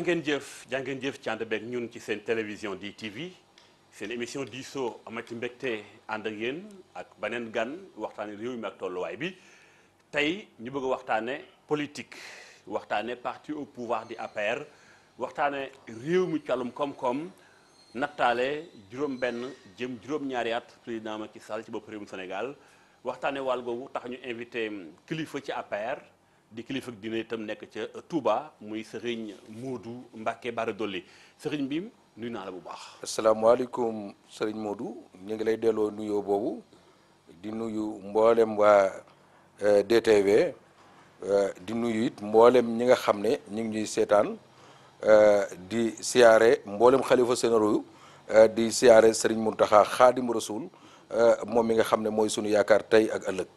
jàngeen jëf ci ànd beeg ñun ci seen télévision DTV seen émission diisoo amati mbégte ànd ak yéen ak beneen gan waxtaane réew mi ak tolluwaay bi tey ñu bëgg a waxtaane politique waxtaane parti au pouvoir di APR waxtaane réew mi ci wàllum koom-koom nattaale juróom-benn jëm juróom-ñaari at président Macky Sall ci bopp réewum Sénégal waxtaane wàll googu tax ñu invité kilifa ci APR di kilifa dina itam nekk ca Touba muy Serigne Modou Mbacké Bara Dolly Serigne bi nuyu naa la bu baax. asalaamaaleykum Serigne Modou ñu ngi lay delloo nuyoo boobu di nuyu mboolem waa DTV di nuyu it mboolem ñi nga xam ne ñu ngi ñuy seetaan di siyaare mboolem xalifa sénéro di siyaare Serigne Mountakha Khadim Rasoul moom mi nga xam ne mooy sunu yaakaar tey ak ëllëg.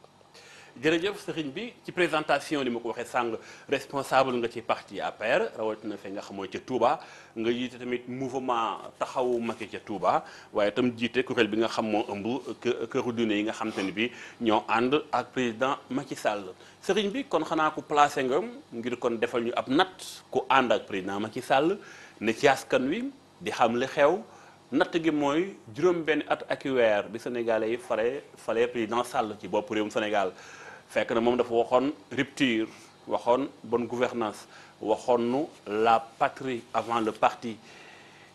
jërëjëf sëriñ bi ci présentation ni ma ko waxee sàng responsable nga ci parti APR rawatina fe nga xamoo ca Touba nga jiite tamit mouvement taxawu Macky ca Touba waaye itam jiite kuréel bi nga xam moo ëmb këru diine yi nga xam te ni bi ñoo ànd ak président Macky Sall sëriñ bi kon xanaa ku placé nga ngir kon defal ñu ab natt ku ànd ak président Macky Sall ne ci askan wi di xam li xew natt gi mooy juróom-benn at ak weer bi sénégalais yi fale président Sall ci bopp réewum Sénégal fekk na moom dafa waxoon rupture waxoon bonne gouvernance waxoon nu la patrie avant le parti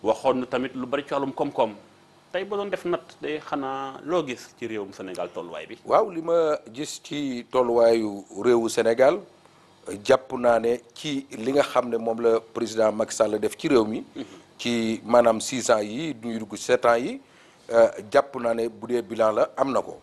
waxoon nu tamit lu bari ci wàllum koom-koom tey ba doon def natt day xanaa loo gis ci réewum Sénégal tolluwaay bi. waaw li ma gis ci tolluwaayu réewu Sénégal jàpp naa ne ci li nga xam ne moom la président Macky Sall def ci réew mi. ci maanaam 6 ans yi ñuy dugg 7 ans yi jàpp naa ne bu dee bilan la am na ko.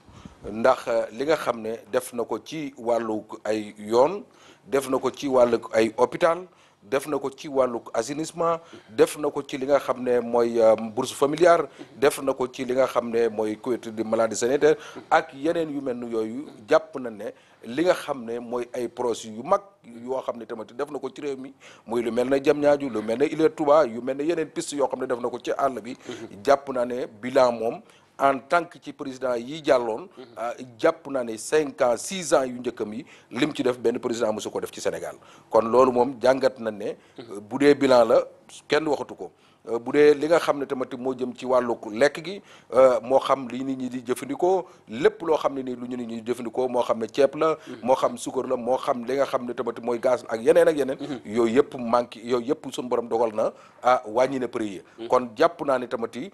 ndax li nga xam ne def na ko ci wàllu ay yoon def na ko ci wàllu ay hôpital def na ko ci wàllu assainissement def na ko ci li nga xam ne mooy bourse familiale def na ko ci li nga xam ne mooy couverture de maladie sanitaire ak yeneen yu mel ni yooyu jàpp na ne li nga xam ne mooy ay projets yu mag yoo xam ne tamit def na ko ci réew mi muy lu mel ne Diamniadio lu mel ne Ila Touba yu mel ne yeneen piste yoo xam ne def na ko ci àll bi jàpp na ne bilan moom en tant que ci président yi jàlloon jàpp naa ne 5 ans 6 ans yu njëkkam yi lim ci def benn président mosu ko def ci Sénégal kon loolu moom jàngat na ne bu dee bilan la kenn waxatu ko bu dee li nga xam ne tamit moo jëm ci wàllu lekk gi moo xam li nit ñi di jëfandikoo lépp loo xam ne nii lu ñu nit ñi di jëfandikoo moo xam ne ceeb la moo xam suukar la moo xam li nga xam ne tamit mooy gaz ak yeneen yooyu yëpp manqué yooyu yëpp suñu borom dogal na wàññi na prix yi kon jàpp naa ne tamit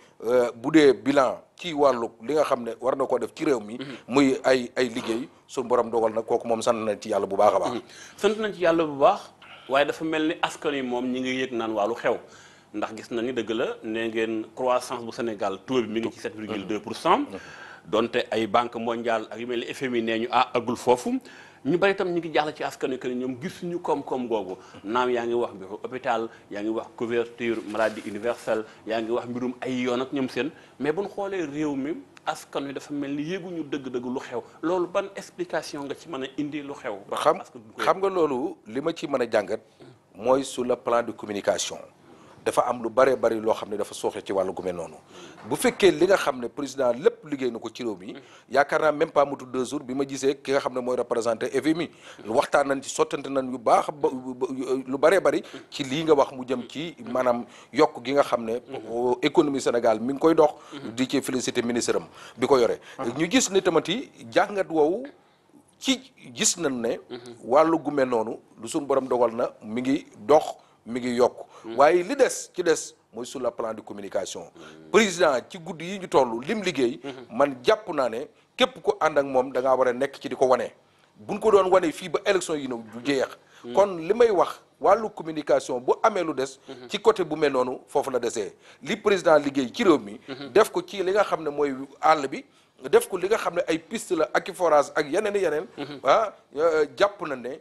bu dee bilan ci wàllu li nga xam ne war na koo def ci réew mi muy ay liggéey suñu borom dogal na kooku moom sant nañ ci yàlla bu baax a baax sant nañ ci yàlla bu baax waaye dafa mel ni askan yi moom ñi ngi yëg naan wàllu xew ndax gis nañu dëgg la nee ngeen croissance bu Sénégal taux bi mi ngi ci 7,2% donte ay banque mondiale ak yu mel ni FMI nee ñu agul foofu ñu bari itam ñu ngi jaaxle ci askan wi que ñoom gisuñu koom-koom googu naam yaa ngi wax mbiru hôpital yaa ngi wax couverture maladie universelle yaa ngi wax mbirum ay yoon ak ñoom seen mais bu ñu xoolee réew mi askan wi dafa mel ni yéeguñu dëgg-dëgg lu xew loolu ban explication nga ci mën a indi lu xew. xam nga loolu li ma ci mën a jàngat mooy sur le plan de communication. dafa am lu bëree bëri loo xam ne dafa sooxe ci wàllu gu mel noonu bu fekkee li nga xam ne président lépp liggéey na ko ci réew mi yaakaar naa même pas mutu 2 jours bi ma gisee ki nga xam ne mooy représenté FMI waxtaan nañ ci sottante nañ yu baax ba lu bëree bëri ci lii nga wax mu jëm ci maanaam yokk gi nga xam ne économie Sénégal mi ngi koy dox di ci félicité ministre am bi ko yore ñu gis ne tamati jàngat woowu ci gis nañ ne wàllu gu mel noonu lu suñu borom dogal na mi ngi dox mi ngi yokk waaye li des mooy sur le plan de communication président ci guddi yi ñu toll lim liggéey man jàpp naa ne képp ko ànd ak moom da ngaa war a nekk ci di ko wane buñ ko doon wane fii ba élection yi ñëw du jeex kon li may wax wàllu communication bu amee lu des ci côté bu mel noonu foofu la desee li président liggéey ci réew mi def ko ci li nga xam ne mooy àll bi def ko li nga xam ne ay piste la ak i forage ak yeneen jàpp na ne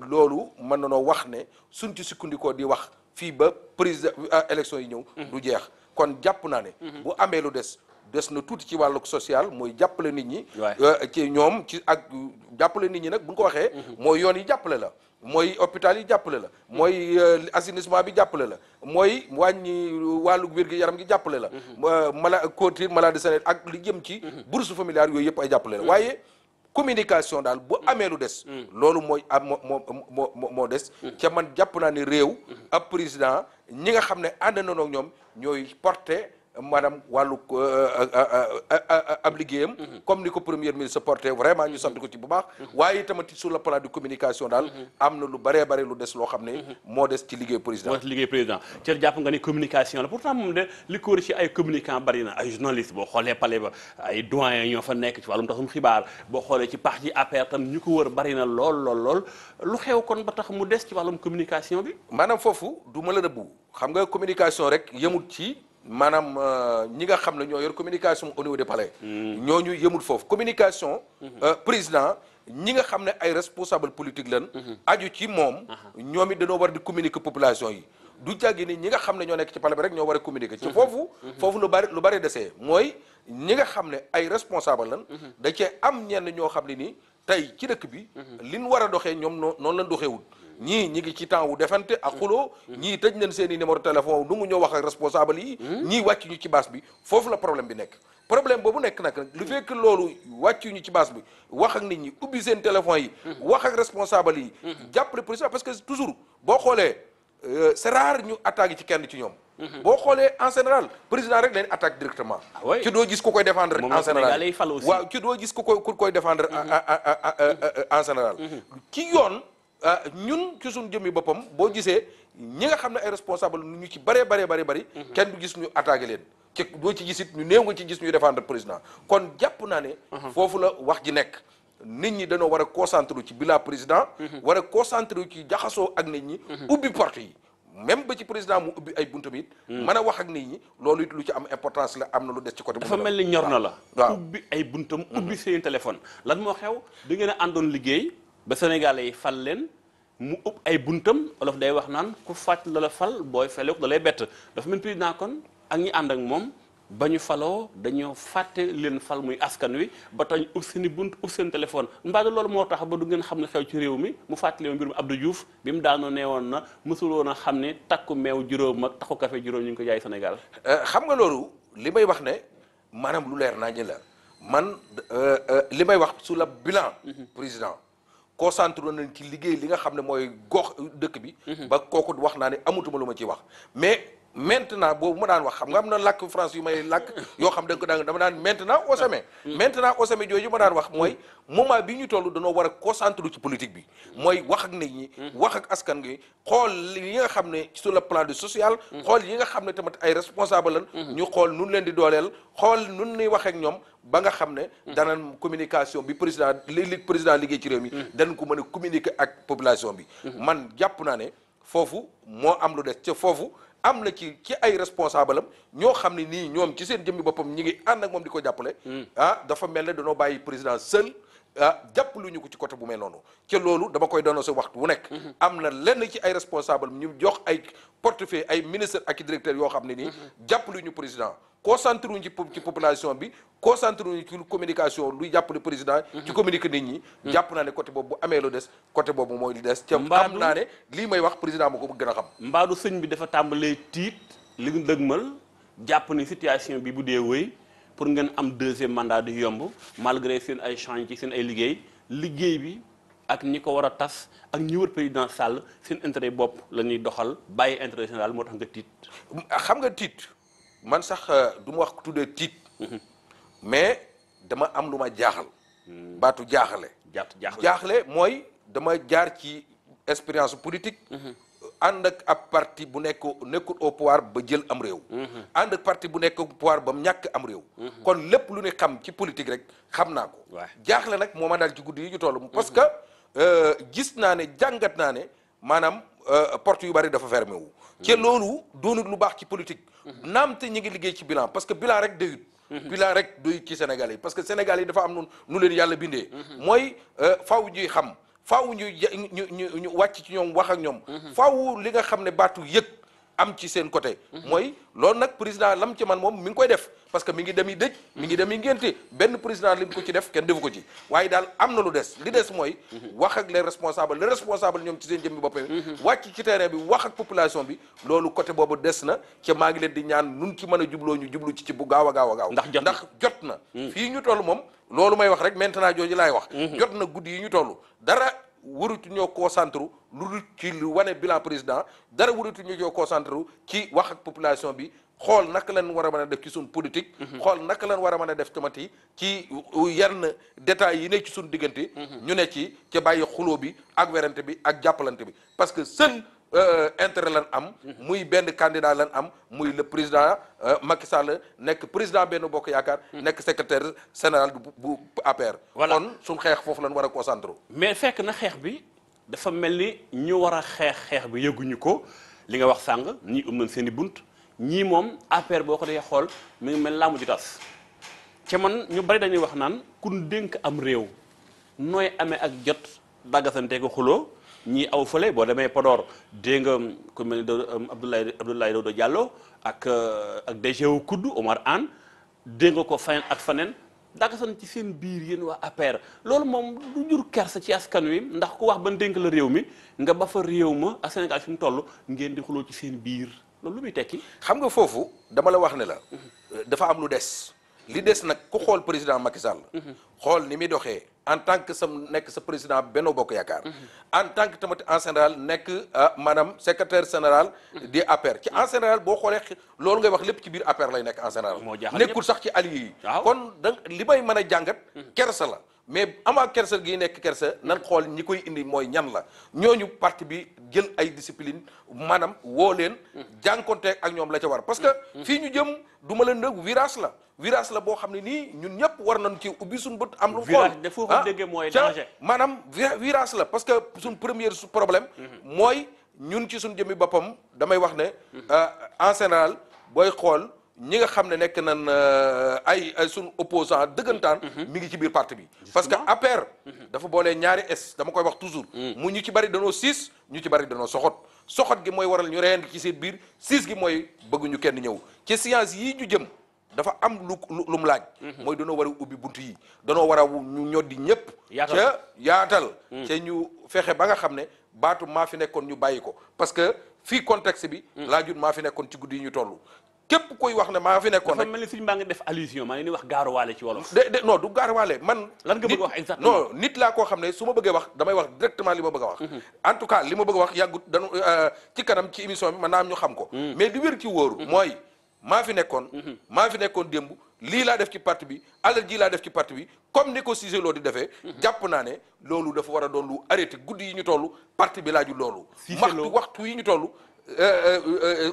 loolu mën na noo wax ne suñ ci sukkandikoo di wax fii ba président élection yi ñëw du jeex kon jàpp naa ne bu amee lu des na tuuti ci wàllu social mooy jàppale nit ñi ci ñoom ci ak jàppale nit ñi nag bu ñu ko waxee mooy yoon yi jàppale la mooy hôpital yi jàppale la mooy assainissement bi jàppale la mooy wàññi wàllu wér-gi-yaram gi jàppale la couverture maladie sanitaire ak li jëm ci bourse familiale yooyu yëpp ay jàppale la waaye communication daal bu amee lu des. loolu mooy am moo des. ca man jàpp naa ne réew. ab président ñi nga xam ne ànd nañoo ak ñoom ñooy porté maanaam wàllu ab liggéeyam. comme ni ko premier ministre porté vraiment ñu sant ko ci bu baax. waaye tamit sur le plan de communication daal. am na lu bëree bëri lu des loo xam ne. moo des ci liggéey président. moo des ci liggéey président Thierno jàpp nga ni communication la pourtant moom de li ko wër ci ay communicants bari na ay journalistes boo xoolee palais ba ay doyen ñoo fa nekk ci wàllum taxum xibaar boo xoolee ci parti APR tam ñu ko wër bari na lool lu xew kon ba tax mu des ci wàllum communication bi. maanaam foofu du ma la rëbbu xam nga communication rek yemut ci. maanaam ñi nga xam ne ñoo yor communication au niveau des palais. ñooñu yëmul foofu communication. président ñi nga xam ne ay responsable politique lan aju ci moom. ñoom it dañoo war di communiquer population yi. du jàggi ni ñi nga xam ne ñoo nekk ci palais bi rek ñoo war a communiquer. ci foofu lu bari desee mooy ñi nga xam ne ay responsable lan. da cee am ñenn ñoo xam ne nii tey ci dëkk bi. liñ war a doxee ñoom noonu lañ doxeewul. ñii ñi ngi ci temps wu defante ak xuloo ñii tëj nañ seen i numéro téléphone nu mu ñoo wax ak responsable yi ñii wàcc ñu ci base bi foofu la problème bi nekk problème boobu nekk nag lu fekk loolu wàcc ñu ci base bi wax ak nit ñi ubbi seen téléphone yi wax ak responsable yi jàppale président parce que toujours boo xoolee c'est rare ñu attaque ci kenn ci ñoom boo xoolee en général président rek leen attaque directement ci doo gis ku koy défendre en général waaw ci doo gis ku koy défendre en général ci yoon ñun ci suñu jëmmi boppam boo gisee ñi nga xam ne ay responsable ñu ci bari kenn du gis ñu attaqué leen ci doo ci gis it ñu néew nga ci gis ñuy défendre président kon jàpp naa ne foofu la wax ji nekk nit ñi dañoo war a concentré ci bilan président war a concentré ci jaxasoo ak nit ñi ubbi porte yi même ba ci président mu ubbi ay buntam it mën a wax ak nit ñi loolu it lu ci am importance la am na lu des ci côté dafa mel ni ñor na la waaw ubbi ay buntam ubbi seen téléphone lan moo xew da ngeen a àndoon liggéey ba Sénégalais yi fal leen mu ëpp ay buntam olof day wax naan ku fàtt la fal booy feleek da lay bett dafa mel président kon ak ñi ànd ak moom ba ñu faloo dañoo fàtte leen fal muy askan wi ba tañ ub seen i bunt ub seen téléphone mbaa loolu moo tax ba du ngeen xam ne xew ci réew mi mu fàttali woon mbirum Abdou Diouf bi mu daanoo nee woon na mësul woon a xam ne takku meew juróom ak taxu café juróom ñu ngi ko jaay Sénégal. xam nga loolu li may wax ne maanaam lu leer naa ñu la man li may wax sur le bilan président concentré nañ ci liggéey li nga xam ne mooy gox dëkk bi ba kooku wax naa ne amatuma lu ma ciy wax mais maintenant boobu ma daan wax xam nga am na làkk France yu may làkk yoo xam dama daan maintenant au sommet maintenant au sommet jooju ma daan wax mooy moment bi ñu toll dañoo war a concentré ci politique bi mooy wax ak nit ñi wax ak askan gi xool yi nga xam ne sur le plan de social xool yi nga xam ne tamit ay responsable lan ñu xool nun leen di dooleel xool nun ñuy wax ak ñoom ba nga xam ne danañ communication bi président li président liggéey ci réew mi danañ ko mën a communiquer ak population bi man jàpp naa ne foofu moo am lu des ca foofu am na ci ay responsable am ñoo xam ne nii ñoom ci seen jëmmi boppam ñi ngi ànd ak moom di ko jàppale dafa mel ne dañoo bàyyi président seul jàppalu ñu ko ci côté bu mel noonu ca loolu dama koy doon sa waxtu wu nekk am na lenn ci ay responsable ñu jox ay portefeuille ay ministre ak i directeur yoo xam ne nii jàppalu ñu président concentré wuñ ci population bi concentré wuñ ci communication luy jàppale président ci communiquer nit ñi jàpp naa ne côté boobu bu amee lu des côté boobu mooy li des ca xam naa ne lii may wax président ma ko gën a xam mbaadu sëñ bi dafa tàmbalee tiit li nga dëgmal jàpp ni situation bi bu dee wëy pour ngeen am deuxième mandat di yomb malgré seen ay change ci seen ay liggéey bi ak ñi ko war a tas ak ñi wër président Sall seen intérêt bopp la ñuy doxal bàyyi intérêt général moo tax nga tiit xam nga tiit man sax du ma wax tuddee tiit mais dama am lu ma jaaxal baatu jaaxle mooy dama jaar ci expérience politique ànd ak ab parti bu nekkul au pouvoir ba jël am réew ànd ak parti bu nekk au pouvoir ba mu ñàkk am réew kon lépp lu ne xam ci politique rek xam naa ko jaaxle nag moo ma daal ci guddi yi ñu toll parce que gis naa ne jàngat naa ne maanaam porte yu bari dafa fermé wu ci loolu doonut lu baax ci politique naam te ñu ngi liggéey ci bilan parce que bilan rek doyut bilan rek doyut ci Sénégal yi parce que Sénégal yi dafa am nu leen yàlla bindee mooy faaw ñuy xam faaw ñu wàcc ci ñoom wax ak ñoom faaw li nga xam ne baatu yëg am ci seen côté. mooy loolu nag président lam ci man moom mi ngi koy def parce que mi ngi demi dëj mi ngi demi ngénte benn président li mu ko ci def kenn defu ko ci waaye daal am na lu des li des mooy wax ak les responsables ñoom ci seen jëmmi boppam wàcc ci terrain bi wax ak population bi loolu côté boobu des na ca maa ngi leen di ñaan nun ci mën a jubloo ñu jublu ci bu gaaw a gaaw ndax jot na fii ñu toll moom loolu may wax rek maintenant jooju laay wax jot na guddi yi ñu toll dara warutu ñoo concentré lu dul ci lu wane bilan président dara warutu ñoo concentré ci wax ak population bi xool naka lañ war a mën a def ci suñ politique xool naka lañ war a mën a def tamati ci yenn détails yi ne ci suñ diggante ñu ne ci ca bàyyi xuloo bi ak werante bi ak jàppalante bi parce que seul intérêt lan am muy benn candidat lan am muy le président Macky Sall nekk président Benno Bokk Yaakaar nekk secrétaire général bu APR kon suñ xeex foofu lan war a concentré mais fekk na xeex bi dafa mel ni ñu war a xeex bi yëguñu ko li nga wax sàng ñii nañ seen i bunt ñii moom APR boo ko dee xool mi ngi mel laa mujj tas ca man ñu bari dañuy wax naan kun dénk am réew nooy amee ak jot daggasante ko xuloo ñii aw fële boo demee Podor dégg nga ku mel ni Abdoulaye Daouda Diallo ak DG wu kudd Omar Anne dégg nga ko faneen ak faneen daggasan ci seen biir yéen waa APR loolu moom du jur kersa ci askan wi ndax ku wax ban dénk la réew mi nga ba fa réew ma ak Sénégal fi mu toll ngeen di xuloo ci seen biir loolu lu muy tekki. xam nga foofu dama la wax ne la dafa am lu des li des nag ku xool président Macky Sall xool ni muy doxee en tant que nekk sa président Benno Bokk Yaakaar en tant que tamit en général nekk maanaam secrétaire général di APR ci en général boo xoolee loolu ngay wax lépp ci biir APR lay nekk en général nekkul sax ci alliés yi kon da li may mën a jàngat kersa la mais amaa kersa gi nekk kersa nan xool ñi koy indi mooy ñan la ñooñu parti bi jël ay discipline maanaam woo leen jànkonteeg ak ñoom la ca war parce que fii ñu jëm du ma leen nëg virage la boo xam ne nii ñun ñëpp war nañ ci ubbi suñu bët am lu xool foo ko déggee mooy danger maanaam virage la parce que suñ premier problème mooy ñun ci suñ jëmmi boppam damay wax ne en général booy xool ñi nga xam ne nekk nañ ay suñ opposant dëggantaan mi ngi ci biir parti bi parce que APR dafa boolee ñaari S dama koy wax toujours mu ñu ci bari danoo siis ñu ci bari danoo soxot gi mooy waral ñu reyandi ci seen biir siis gi mooy bëgguñu kenn ñëw ci science yii ñu jëm dafa am lu mu laaj mooy danoo war a ubbi bunt yi danoo war a ñu ñoddi ñëpp ca yaatal ca ñu fexe ba nga xam ne baatu maa fi nekkoon ñu bàyyi ko parce que fii contexte bi laajut maa fi nekkoon ci guddi yi ñu toll képp koy wax ne maa fi nekkoon rek dafa mel ni suñu baa ngi def allusion maa ngi ni wax gaaruwaale ci wolof de non du gaaruwaale man lan nga bëgg wax exactement non nit laa koo xam ne su ma bëggee wax damay wax directement li ma bëgg a wax en tout cas li ma bëgg a wax yàggut dañu ci kanam ci émission bi man naa am ñu xam ko mais li wér ci wóoru mooy maa fi nekkoon démb lii laa def ci parti bi alal ji laa def ci parti bi comme ni ko Cissé Lo di defee jàpp naa ne loolu dafa war a doon lu arrêté guddi yi ñu toll parti bi laaju loolu waxtu yi ñu toll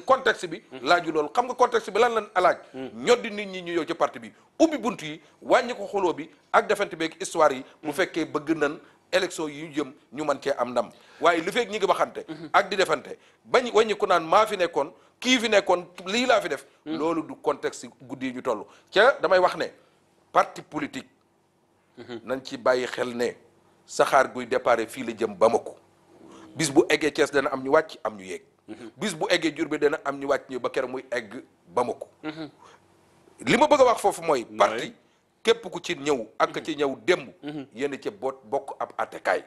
contexte bi laaju loolu xam nga contexte bi lan alaaj ñoddi nit ñi ñu yow ci parti bi ubbi bunt yi wàññi ko xuloo bi ak defante beeg histoire yi bu fekkee bëgg nan élection yi ñu jëm ñu mën cee am ndam waaye li fekk ñi ngi waxante ak di defante bañ wàññi ko naan maa fi nekkoon kii fi nekkoon lii laa fi def loolu du contexte guddi yi ñu toll ca damay wax ne parti politique nañ ci bàyyi xel ne saxaar guy départ fii la jëm Bamako bis bu eggee Thiès dana am ñu wàcc am ñu yéeg bis bu eggee Diourbel dana am ñu wàcc ñu ba keroog muy egg Bamako li ma bëgg a wax foofu mooy parti képp ku ci ñëw ak ci ñëw démb yéen ca bokk ab attekaay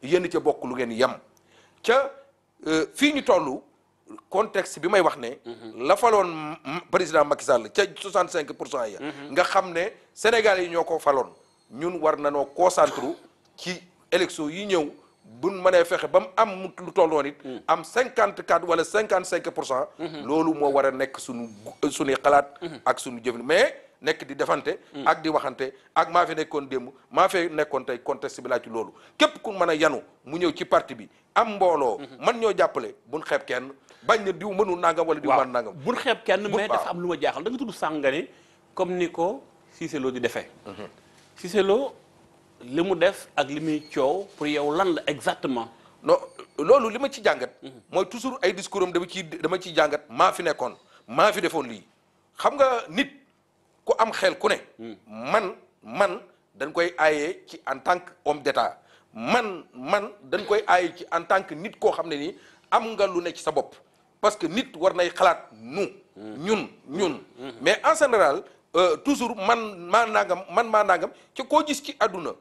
yéen ca bokk lu ngeen yem ca fii ñu toll contexte bi may wax ne la faloon président Macky Sall ca 65% ya nga xam ne Sénégal yi ñoo ko faloon ñun war nanoo concentré ci élection yi ñëw buñ mënee fexe ba mu am lu tolloon it am 54 wala 55%. loolu moo war a nekk suñuy xalaat ak suñu jëf mais nekk di defante ak di waxante ak maa fi nekkoon démb maa fi nekkoon tey contexte bi laa ci loolu képp ku mën a yanu mu ñëw ci parti bi am mbooloo man ñoo jàppale buñ xeeb kenn bañ na diw mënul nangam wala diw man nangam buñ xeeb kenn mais dafa am lu ma jaaxal da nga tudd sàngane comme ni ko Cissé Lo di defee Cissé Lo li mu def ak li muy coow pour yow lan la exactement non loolu li ma ci jàngat mooy toujours ay discours am dama ciy jàngat maa fi nekkoon maa fi defoon lii xam nga nit ku am xel ku ne man dañ koy aaye ci en tant que homme d'état man dañ koy aaye ci en tant que nit koo xam ne nii am nga lu ne ci sa bopp parce que nit war nay xalaat ñun mais en général toujours man maa nangam ci koo gis ci àdduna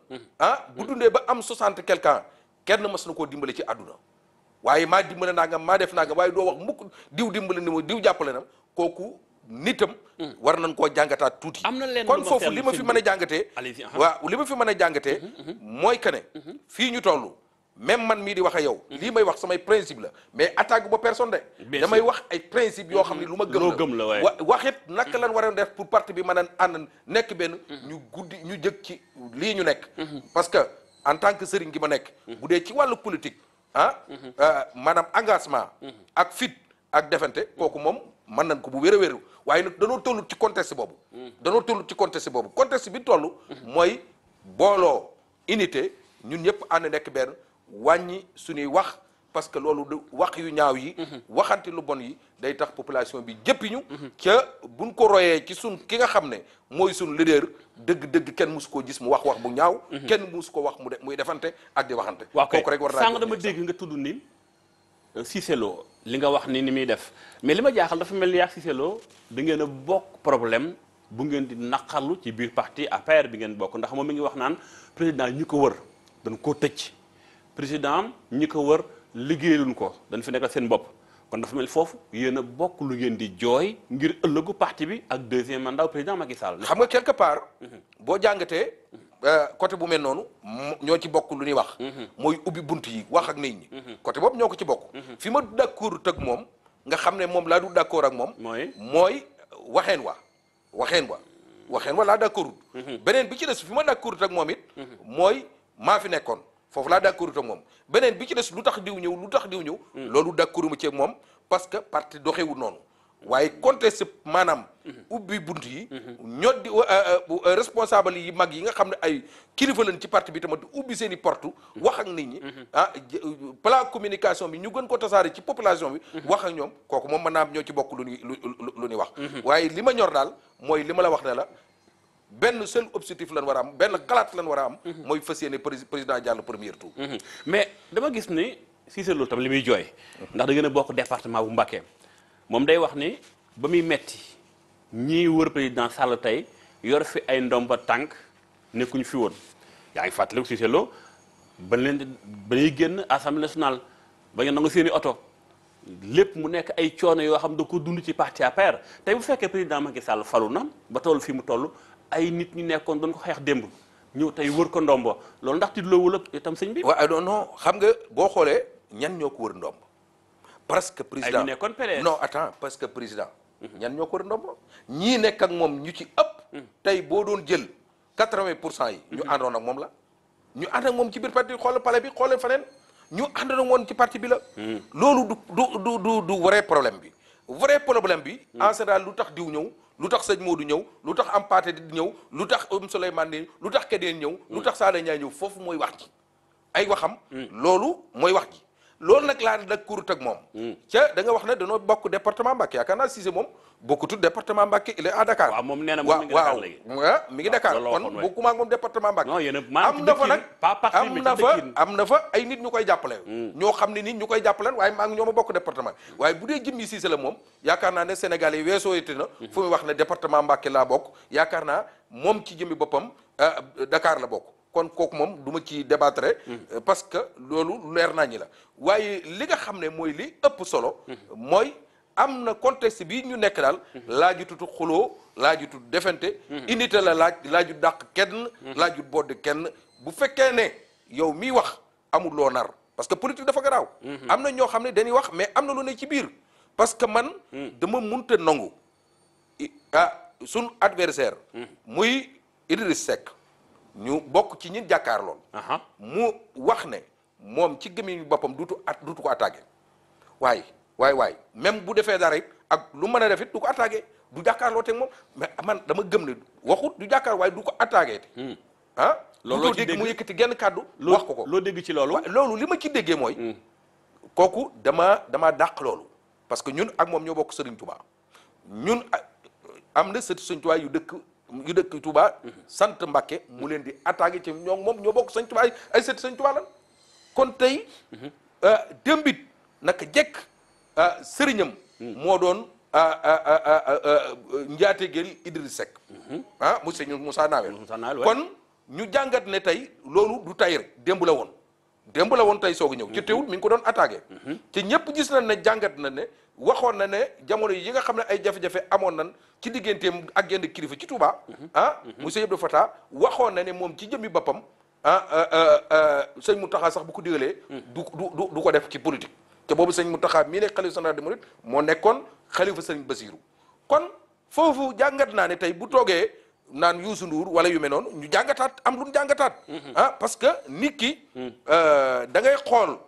bu dundee ba am 60 quelque ans kenn mas na koo dimbale ci àdduna waaye maa dimbale nangam maa def nangam waaye doo wax mukk diw dimbale ni ma diw jàppale na kooku nitam war nañ koo jàngataat tuuti. am na leen kon foofu li ma fi mën a jàngatee waaw li ma fi mën a jàngatee mooy que ne fii ñu toll même man mii di wax ak yow lii may wax samay principe la mais attaque ba personne de damay wax ay principe yoo xam ne lu ma gëm la waxit naka lan war a def pour parti bi mën a ànd nekk benn ñu jëg ci lii ñu nekk parce que en tant que sëriñ gi ma nekk bu dee ci wàllu politique maanaam engagement ak fit ak defante kooku moom mën nañ ko bu wér a wéru waaye nag danoo toll ci contexte boobu contexte bi toll mooy booloo unité ñun ñëpp ànd nekk benn wàññi suñuy wax parce que loolu du wax yu ñaaw yi waxante lu bon yi day tax population bi jëppiñu ca buñ ko royee ci sun ki nga xam ne mooy suñ leader dëgg kenn musu koo gis mu wax bu ñaaw kenn musu ko wax muy defante ak di waxante kooku rek war naa sànq dama dégg nga tudd ni Cissé Lo li nga wax ni muy def mais li ma jaaxal dafa mel ni yaa Cissé Lo da ngeen a bokk problème bu ngeen di naqarlu ci biir parti APR bi ngeen bokk ndax moom mi ngi wax naan président ñi ko wër dañ koo tëj président ñi ko wër liggéeyluñ ko dañ fi nekkal seen bopp kon dafa mel foofu yéen a bokk lu ngeen di jooy ngir ëllëgu parti bi ak deuxième mandat président Macky Sall. xam nga quelque part boo jàngatee côté bu mel noonu ñoo ci bokk lu ñuy wax mooy ubbi bunt yi wax ak nit ñi côté boobu ñoo ko ci bokk fi ma d'accord tëg moom nga xam ne moom laa du d'accord ak moom mooy waxeen wa laa d'accord beneen bi ci des fi ma d'accord ak moom it mooy maa fi nekkoon foofu laa d'accord ak moom beneen bi ci des lu tax diw ñëw loolu d'accord ma ci ak moom parce que parti doxewul noonu waaye contexte maanaam ubbi bunt yi ñoo di responsable yi mag yi nga xam ne ay kilifa lañ ci parti bi tamit ubbi seen i porte wax ak nit ñi plan communication bi ñu gën ko tasaare ci population bi wax ak ñoom kooku moom mën naa am ñoo ci bokk lu ñuy wax waaye li ma ñor daal mooy li ma la wax ne la benn seul objectif lan war a am benn xalaat lan war a am mooy fas yéene président jàll premier tour mais dama gis ni Cissé Lo tam li muy jooy ndax da ngeen a bokk département bu Mbacké moom day wax ni ba muy metti ñii wër président Sall tey yor fi ay ndomba tànk nekkuñu fi woon yaa ngi fàttaliku Cissé Lo ba ñuy génn assemblée nationale ba ngeen nangu seeni oto lépp mu nekk ay coono yoo xam da ko dund ci parti APR tey bu fekkee président Macky Sall falu na ba toll fi mu toll ay nit ñu nekkoon doon ko xeex démb ñëw tey wër ko ndombo loolu ndax tiitloowul ak itam sëñ bi. waaw non xam nga boo xoolee ñan ñoo ko wër ndombo parce que président ay ñu nekkoon PDS non attends parce que président ñan ñoo ko wër ndombo ñii nekk ak moom ñu ci ëpp tey boo doon jël 80% yi ñu àndoon ak moom la ñu ànd ak moom ci biir parti xoolal palais bi xoolal faneen ñu àndoon ak moom ci parti bi la loolu du vrai problème bi vrai problème bi en général lu tax diw ñëw lu tax sëñ Modou ñëw lu tax am Pathé di ñëw lu tax Souleymane ni lu tax Kedeen ñëw lu tax Sada Ndiaye ñëw foofu mooy wax ji ay waxam loolu mooy wax ji loolu nag laa nag kurut ak moom ca da nga wax ne danoo bokk département Mbacké yaakaar naa Cissé moom bokkutut département Mbacké il est à Dakar waaw moom nee na moom mi ngi Dakar léegi mi ngi Dakar kon bokkuma ak moom département Mbacké am na fa nag am na fa ay nit ñu koy jàppale ñoo xam ne nit ñu koy jàppaleen waaye maa ngi ñoo ma bokk département waaye bu dee jëmmi Cissé la moom yaakaar naa ne Sénégal yi weesoo yite na fu muy wax ne département Mbacké laa bokk yaakaar naa moom ci jëmmi boppam Dakar la bokk kon kooku moom du ma ci débattre parce que loolu leer nañu la waaye li nga xam ne mooy li ëpp solo mooy am na contexte bi ñu nekk daal laajutut xuloo laajutut defante unité la laajut dàq kenn laajut bodd kenn bu fekkee ne yow miy wax amul loo nar parce que politique dafa garaaw am na ñoo xam ne dañuy wax mais am na lu ne ci biir parce que man dama munta nangu suñ adversaire muy Idriss Seck ñu bokk ci ñin jàkkaar lool mu wax ne moom ci gémmiñu boppam duutu ko attaqué waay même bu defee dara it ak lu mën a def it du ko attaqué du jàkkaarloo teg moom mais man dama gëm ne waxut du jàkkaar waaye du ko attaqué te loolu dégg mu yëkkati genn kàddu wax ko loo dégg ci loolu loolu li ma ci déggee mooy kooku dama dàq loolu parce que ñun ak moom ñoo bokk Serigne Touba ñun am na sëti Serigne Touba yu dëkk Touba sant Mbacké mu leen di attaqué ci moom ñoo bokk Serigne Touba ay sëti Serigne Touba lan kon tey démbit naka jekk sëriñam moo doon njaategeel Idriss Seck monsieur Moussa Nawel kon ñu jàngat ne tey loolu du tay rek démb la woon tey soog a ñëw ci teewul mi ngi ko doon attaqué te ñëpp gis nañ ne jàngat na ne waxoon na ne jamono yi nga xam ne ay jafe-jafe amoon nan ci digganteem ak yenn kilifa ci Touba monsieur Abdou Fatah waxoon na ne moom ci jëmmi boppam sëñ Mountakha sax bu ko digalee du ko def ci politique te boobu sëñ Mountakha mii nekk xalifa général des mourides moo nekkoon xalifa sëñ Bassirou kon foofu jàngat naa ne tey bu toogee naan Youssou Ndour wala yu mel noonu ñu jàngataat am lu ñu jàngataat parce que nit ki da ngay xool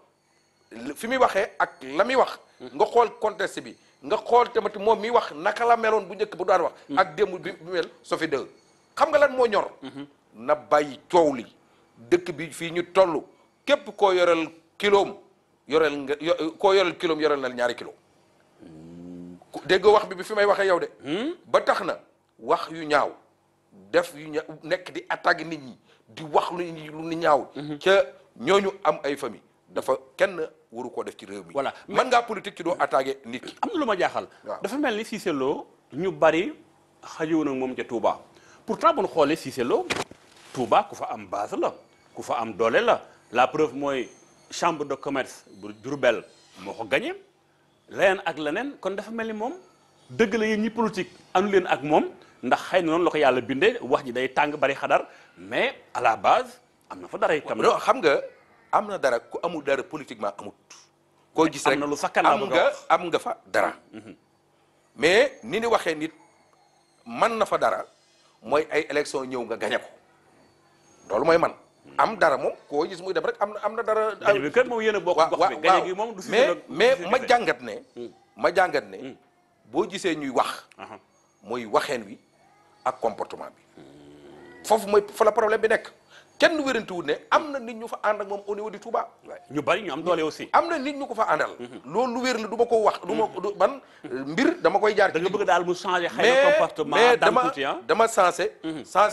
fi muy waxee ak la muy wax nga xool contexte bi nga xool tamit moom mi wax naka la meloon bu njëkk bu daan wax ak démb bi mel so fi dëgg xam nga lan moo ñor na bàyyi coow li dëkk bi fii ñu toll képp koo yoreel kiloom yoreel nga koo yoreel kiloom yoreel na 2 kilo dégg wax bi fi may waxee yow de ba tax na wax yu ñaaw def yu ñaaw nekk di attaque nit ñi di wax lu ñaaw ca ñooñu am ay famille dafa kenn waru koo def ci réew mi voilà mën ngaa politique ci doo attaqué nit ki am na lu ma jaaxal dafa mel ni Cissé Lo ñu bari xajowoon ak moom ca Touba pourtant bu ñu xoolee Cissé Lo Touba ku fa am base la ku fa am doole la preuve mooy chambre de commerce bu Diourbel moo ko gagné leneen ak leneen kon dafa mel ni moom dëgg la yéen ñi politique anu leen ak moom ndax xëy na noonu la ko yàlla bindee wax ji day tàng bari xadar mais à la base am na fa dara itam. non xam nga am na dara ku amul dara politiquement amut. koo gis rek am na lu sakkan am nga fa dara. mais ni ni waxee nit man na fa dara mooy ay élection ñëw nga gañe ko loolu mooy man. am dara moom koo gis muy dem rek am na dara. gañe bi kër moom yéen a bokk gox bi gañe gi moom du mais ma jàngat ne boo gisee ñuy wax. mooy waxeen wi ak comportement bi foofu mooy fa la problème bi nekk kenn wérantuwul ne am na nit ñu fa ànd ak moom au niveau du Touba. ñu bari ñu am doole aussi. am na nit ñu ko fa àndal. loolu lu wér la du ma ko wax du ma ban mbir dama koy jaar. da nga bëgg daal mu changer xëy na comportement. mais dama sensé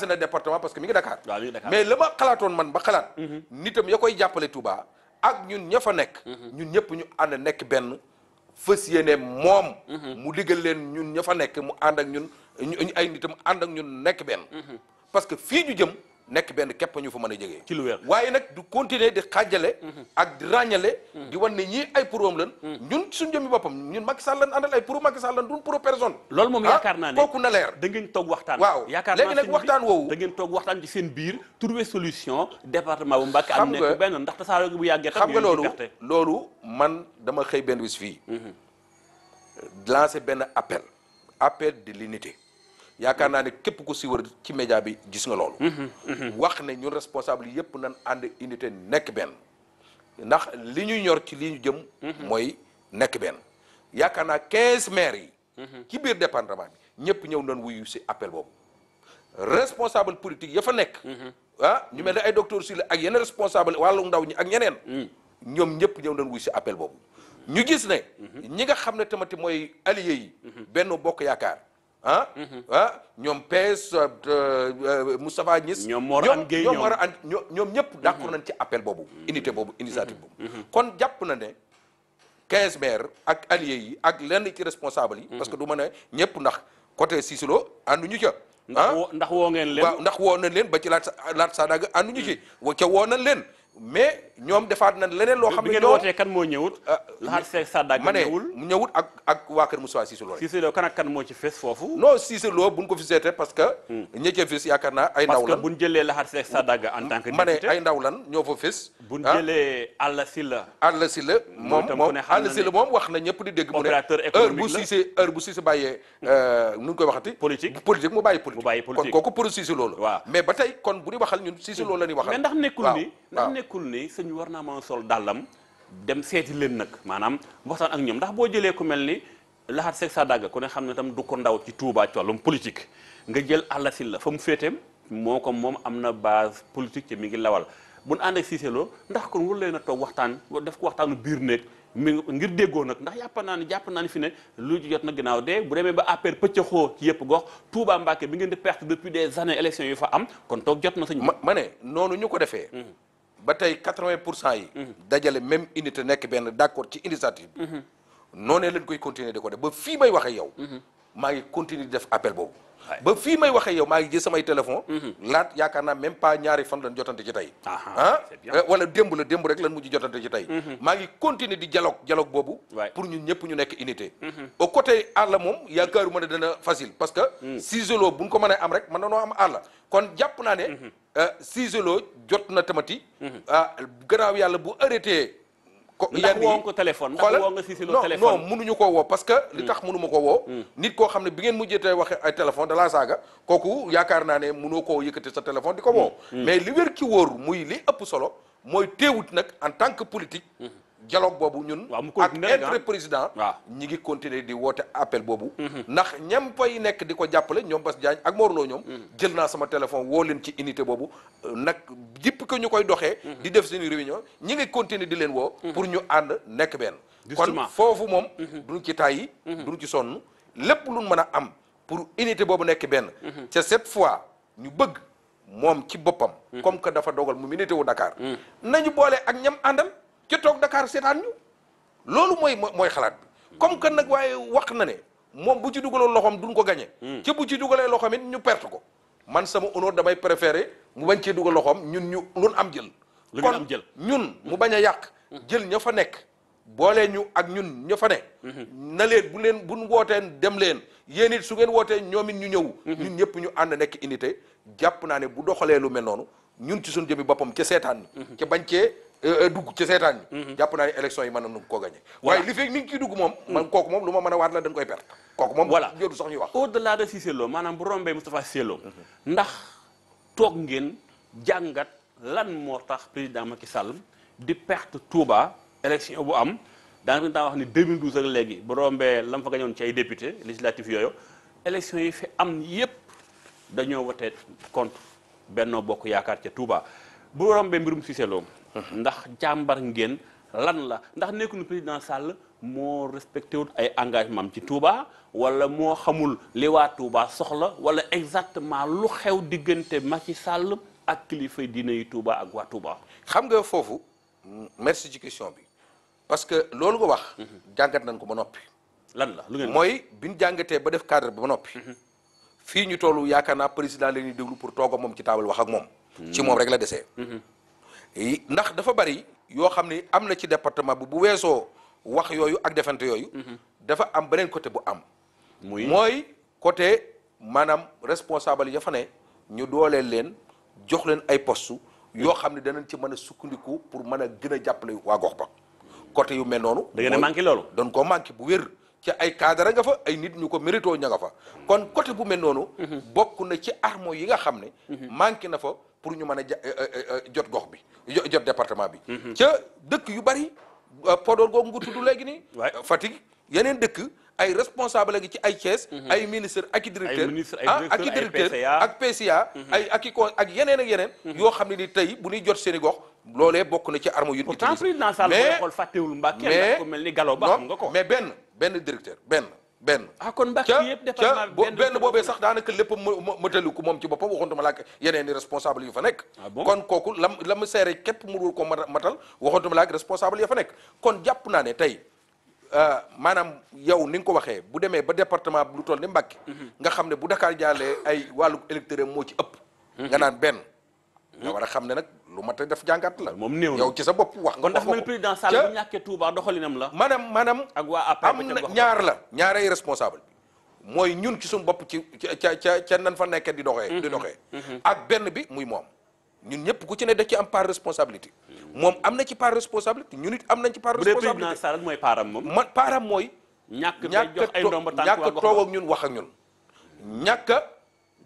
na département parce que mi ngi Dakar. waaw mi ngi Dakar mais la ma xalaatoon man ba xalaat. nitam ya koy jàppale Touba ak ñun ña fa nekk. ñun ñëpp ñu ànd nekk benn. fës yéene moom mu digal leen ñun ña fa nekk mu ànd ak ñun ay nitam ànd ak ñun nekk benn parce que fii ñu jëm nekk benn képp ñu fa mën a jegee ci lu wér waaye nag du continuer di xaajale ak di ràññale di wan ne ñii ay pour am lan ñun suñu jëmmi boppam ñun Macky Sall lan àndal ay pour Macky Sall lan duñ pour personne loolu moom yaakaar naa ne kooku na leer da ngeen toog waxtaan waaw yaakaar naa léegi nag waxtaan woowu da ngeen toog waxtaan ci seen biir trouver solution département bu Mbacké am nekk benn ndax tasaaroo gi bu yàggee xam nga loolu man dama xëy benn bis fii lancé benn appel de l'unité yaakaar naa ne képp ku si wër ci média bi gis nga loolu wax ne ñun responsable yëpp nan ànd unité nekk benn ndax li ñuy ñor ci li ñu jëm mooy nekk benn yaakaar naa 15 maires yi ci biir département bi ñëpp ñëw nañ wuyu si appel boobu responsable politique ya fa nekk ñu mel ne ay docteur Sylla ak yeneen responsable wàllu ndaw ñi ak ñeneen ñoom ñëpp ñëw nañ wuyu si appel boobu ñu gis ne ñi nga xam ne tamit mooy alliés yi benn bokk yaakaar ñoom PS Moustapha Niasse ñoom ñoom ñëpp d'accord nañ ci appel boobu unité boobu initiative boobu kon jàpp na ne 15 maires ak alliés yi ak lenn ci responsable yi parce que du ma ne ñëpp ndax côté Cissé Lo ànduñu ca ndax woo ngeen leen waaw ndax woo nañ leen ba ci laat Sadaga ànduñu ci ca woo nañ leen mais ñoom defaat nañ leneen loo xam ne bi ngeen wootee kan moo ñëwut Lahat Seck Sadaga ma ne mu ñëwut ak waa kër Moussa Cissé Lo Cissé Lo kan ak kan moo ci fes foofu non Cissé Lo buñ ko fi seete parce que ña ca fes yaakaar naa ay ndaw lan parce que buñ jëlee Lahat Seck Sadaga en tant que ma ne député ay ndaw lan ñoo fa fes buñ jëlee Alla Sylla moom wax na ñëpp di dégg mu ne opérateur économique heure bu Cissé bàyyee nu ñu koy waxati politique mu bàyyi politique kon kooku pour Cissé Lo la waaw mais ba tey kon bu di waxal ñun Cissé Lo la ñuy waxal mais ndax nekkul ni sëñ war naa mën a sol dàllam dem seeti leen nag maanaam waxtaan ak ñoom ndax boo jëlee ku mel ni Lahat Seck Sadaga ku ne xam ne tam du ko ndaw ci Touba ci wàllum politique nga jël Alla Sylla fa mu féeteem moo ko moom am na base politique ci mi ngi lawal bu ñu ànd ak Cissé Lo ndax kon war leen a toog waxtaan def ko waxtaanu biir néeg mi ngir déggoo nag ndax jàpp naa ni fi ne lu ci jot na ginnaaw de bu demee ba APR pëccëxoo ci yëpp gox Touba Mbacké bi ngeen di perte depuis des années élections yu fa am kon toog jot na sañ ma ne noonu ñu ko defee ba tey 80% yi dajale même unité nekk benn d'accord ci initiative bi noonee lañ koy continuer di ko def ba fii may waxee yow maa ngi continuer di def appel boobu ba fii may waxee yow maa ngi jël samay téléphone laat yaakaar naa même pas ñaari fan lañ jotante ci tey wala démb rek lañ mujj jotante ci tey maa ngi continuer di dialogue boobu pour ñun ñëpp ñu nekk unité au côté àll moom yaakaaruma ne dana facile parce que ciseloo buñ ko mën a am rek mën na noo am àll kon jàpp naa ne ciseloo jot na tamati gannaaw yàlla bu arrêté ndax woo ko téléphone ndax woo nga Cissé-Lo téléphone non mënuñu koo woo parce que li tax mënuma ko woo nit koo xam ne bi ngeen mujjee waxe ay téléphone da laa saaga kooku yaakaar naa ne mënoo koo yëkkati sa téléphone di ko woo mais li wér ki wóor muy li ëpp solo mooy teewut nag en tant que politique dialogue boobu ñun ak intérêt président ñi ngi continuer di woote appel boobu ndax ñam pay nekk di ko jàppale ñoom Bass Diagne ak Mor Lo ñoom jël naa sama téléphone woo leen ci unité boobu nag jipp ko ñu koy doxee di def seeni réunion ñi ngi continuer di leen woo pour ñu ànd nekk benn kon foofu moom duñ ci tàyyi duñ ci sonn lépp luñ mën a am pour unité boobu nekk benn te cette fois ñu bëgg moom ci boppam comme que dafa dogal mu unité wu Dakar nañu boole ak ñam àndal ci toog Dakar seetaan ñu loolu mooy xalaat bi comme que nag waaye wax na ne moom bu ci dugaloon loxoom duñ ko gagné ci bu ci dugalee loxoom it ñu perte ko man sama honneur damay préféré mu bañ cee dugal loxoom ñun am jël kon ñun mu bañ a yàq jël ña fa nekk boolee ñu ak ñun ña fa ne na leen buñ wooteen dem leen yéen it su ngeen wootee ñoom it ñu ñëw ñun ñëpp ñu ànd nekk unité jàpp naa ne bu doxalee lu mel noonu ñun ci suñu jëmi boppam ca seetaan ñi ca bañ cee dugg ci seetaan ñi jàpp naa ne élection yi mën nañu koo gagné waaye li fekk mi ngi ciy dugg moom man kooku moom lu ma mën a waat la dañ koy perte kooku moom joodu sax ñuy wax au delà de Cissé-Lo maanaam bu rombee Moustapha Cissé-Lo ndax toog ngeen jàngat lan moo tax président Macky Sall di perte Touba élection bu am daanaka daa wax ni 2012 ak léegi bu rombee lam fa gañoon ci ay député législatif yooyu élection yi fi am yépp dañoo wote contre Benno Bokk Yaakaar ca Touba bu rombee mbirum Cissé-Lo ndax jàmbar ngeen lan la ndax nekkul président Sall moo respecté wut ay engagement am ci Touba wala moo xamul li waa Touba soxla wala exactement lu xew diggante Macky Sall ak kilifay diine yi Touba ak waa Touba. xam nga foofu merci ci question bi parce que loolu nga wax jàngat nañ ko ba noppi lan la lu ngeen mooy bi ñu jàngatee ba def cadre bi ba noppi fii ñu tollu yaakaar naa président la ñuy déglu pour toog moom ci taabal wax ak moom ci moom rek la desee ndax dafa bari yoo xam ne am na ci département bi bu weesoo wax yooyu ak defante yooyu dafa am beneen côté bu am mooy côté maanaam responsable ya fa ne ñu dooleel leen jox leen ay poste yoo xam ne danañ ci mën a sukkandiku pour mën a gën a jàppale waa gox ba côté yu mel noonu da ngeen a manqué loolu doon koo manqué bu wér ci ay cadre nga fa ay nit ñu ko mérito ña nga fa kon côté bu mel noonu bokk na ci armo yi nga xam ne manqué na fa pour ñu mën a jot gox bi jot département bi ca dëkk yu bari Podor googu nga tudd léegi nii Fatick yeneen dëkk ay responsable gi ci ay Thiès ay ministre ak i directeur ak i directeur ak PCA ak i ko ak yeneen yoo xam ne ni tey bu ñuy jot seen i gox loolee bokk na ci arme yu pourtant président Sall booy xool fàttewul Mbàkke ndax ko mel ni Gallo Ba xam nga ko mais benn directeur benn kon Mbàkke yëpp département bi benn boobee sax daanaka lépp matali ko moom ci boppam waxantuma laak yeneen i responsable yu fa nekk kon kooku la mu seere képp mënul ko matal waxantuma laak responsable ya fa nekk kon jàpp naa ne tey maanaam yow ni nga ko waxee bu demee ba département bi lu toll ni Mbàkke nga xam ne bu Dakar jàllee ay wàllu électeur moo ci ëpp nga naan benn nga war a xam ne nag lu mat a def jàngat la moom néew yow ci sa bopp wax nga kon dafa mel président Sall bu ñàkkee Touba doxalinam la maanaam ak waa APR am na ñaaray responsable bi mooy ñun ci suñu bopp ci ca nan fa nekkee di doxee ak benn bi muy moom ñun ñëpp ku ci ne da ci am part responsabilité moom am na ci part responsabilité ñun it am nañ ci part responsabilité président Sall mooy paaram moom paaram mooy ñàkk jox ay ndomba tànk ñàkk toog ak ñun wax ak ñun ñàkk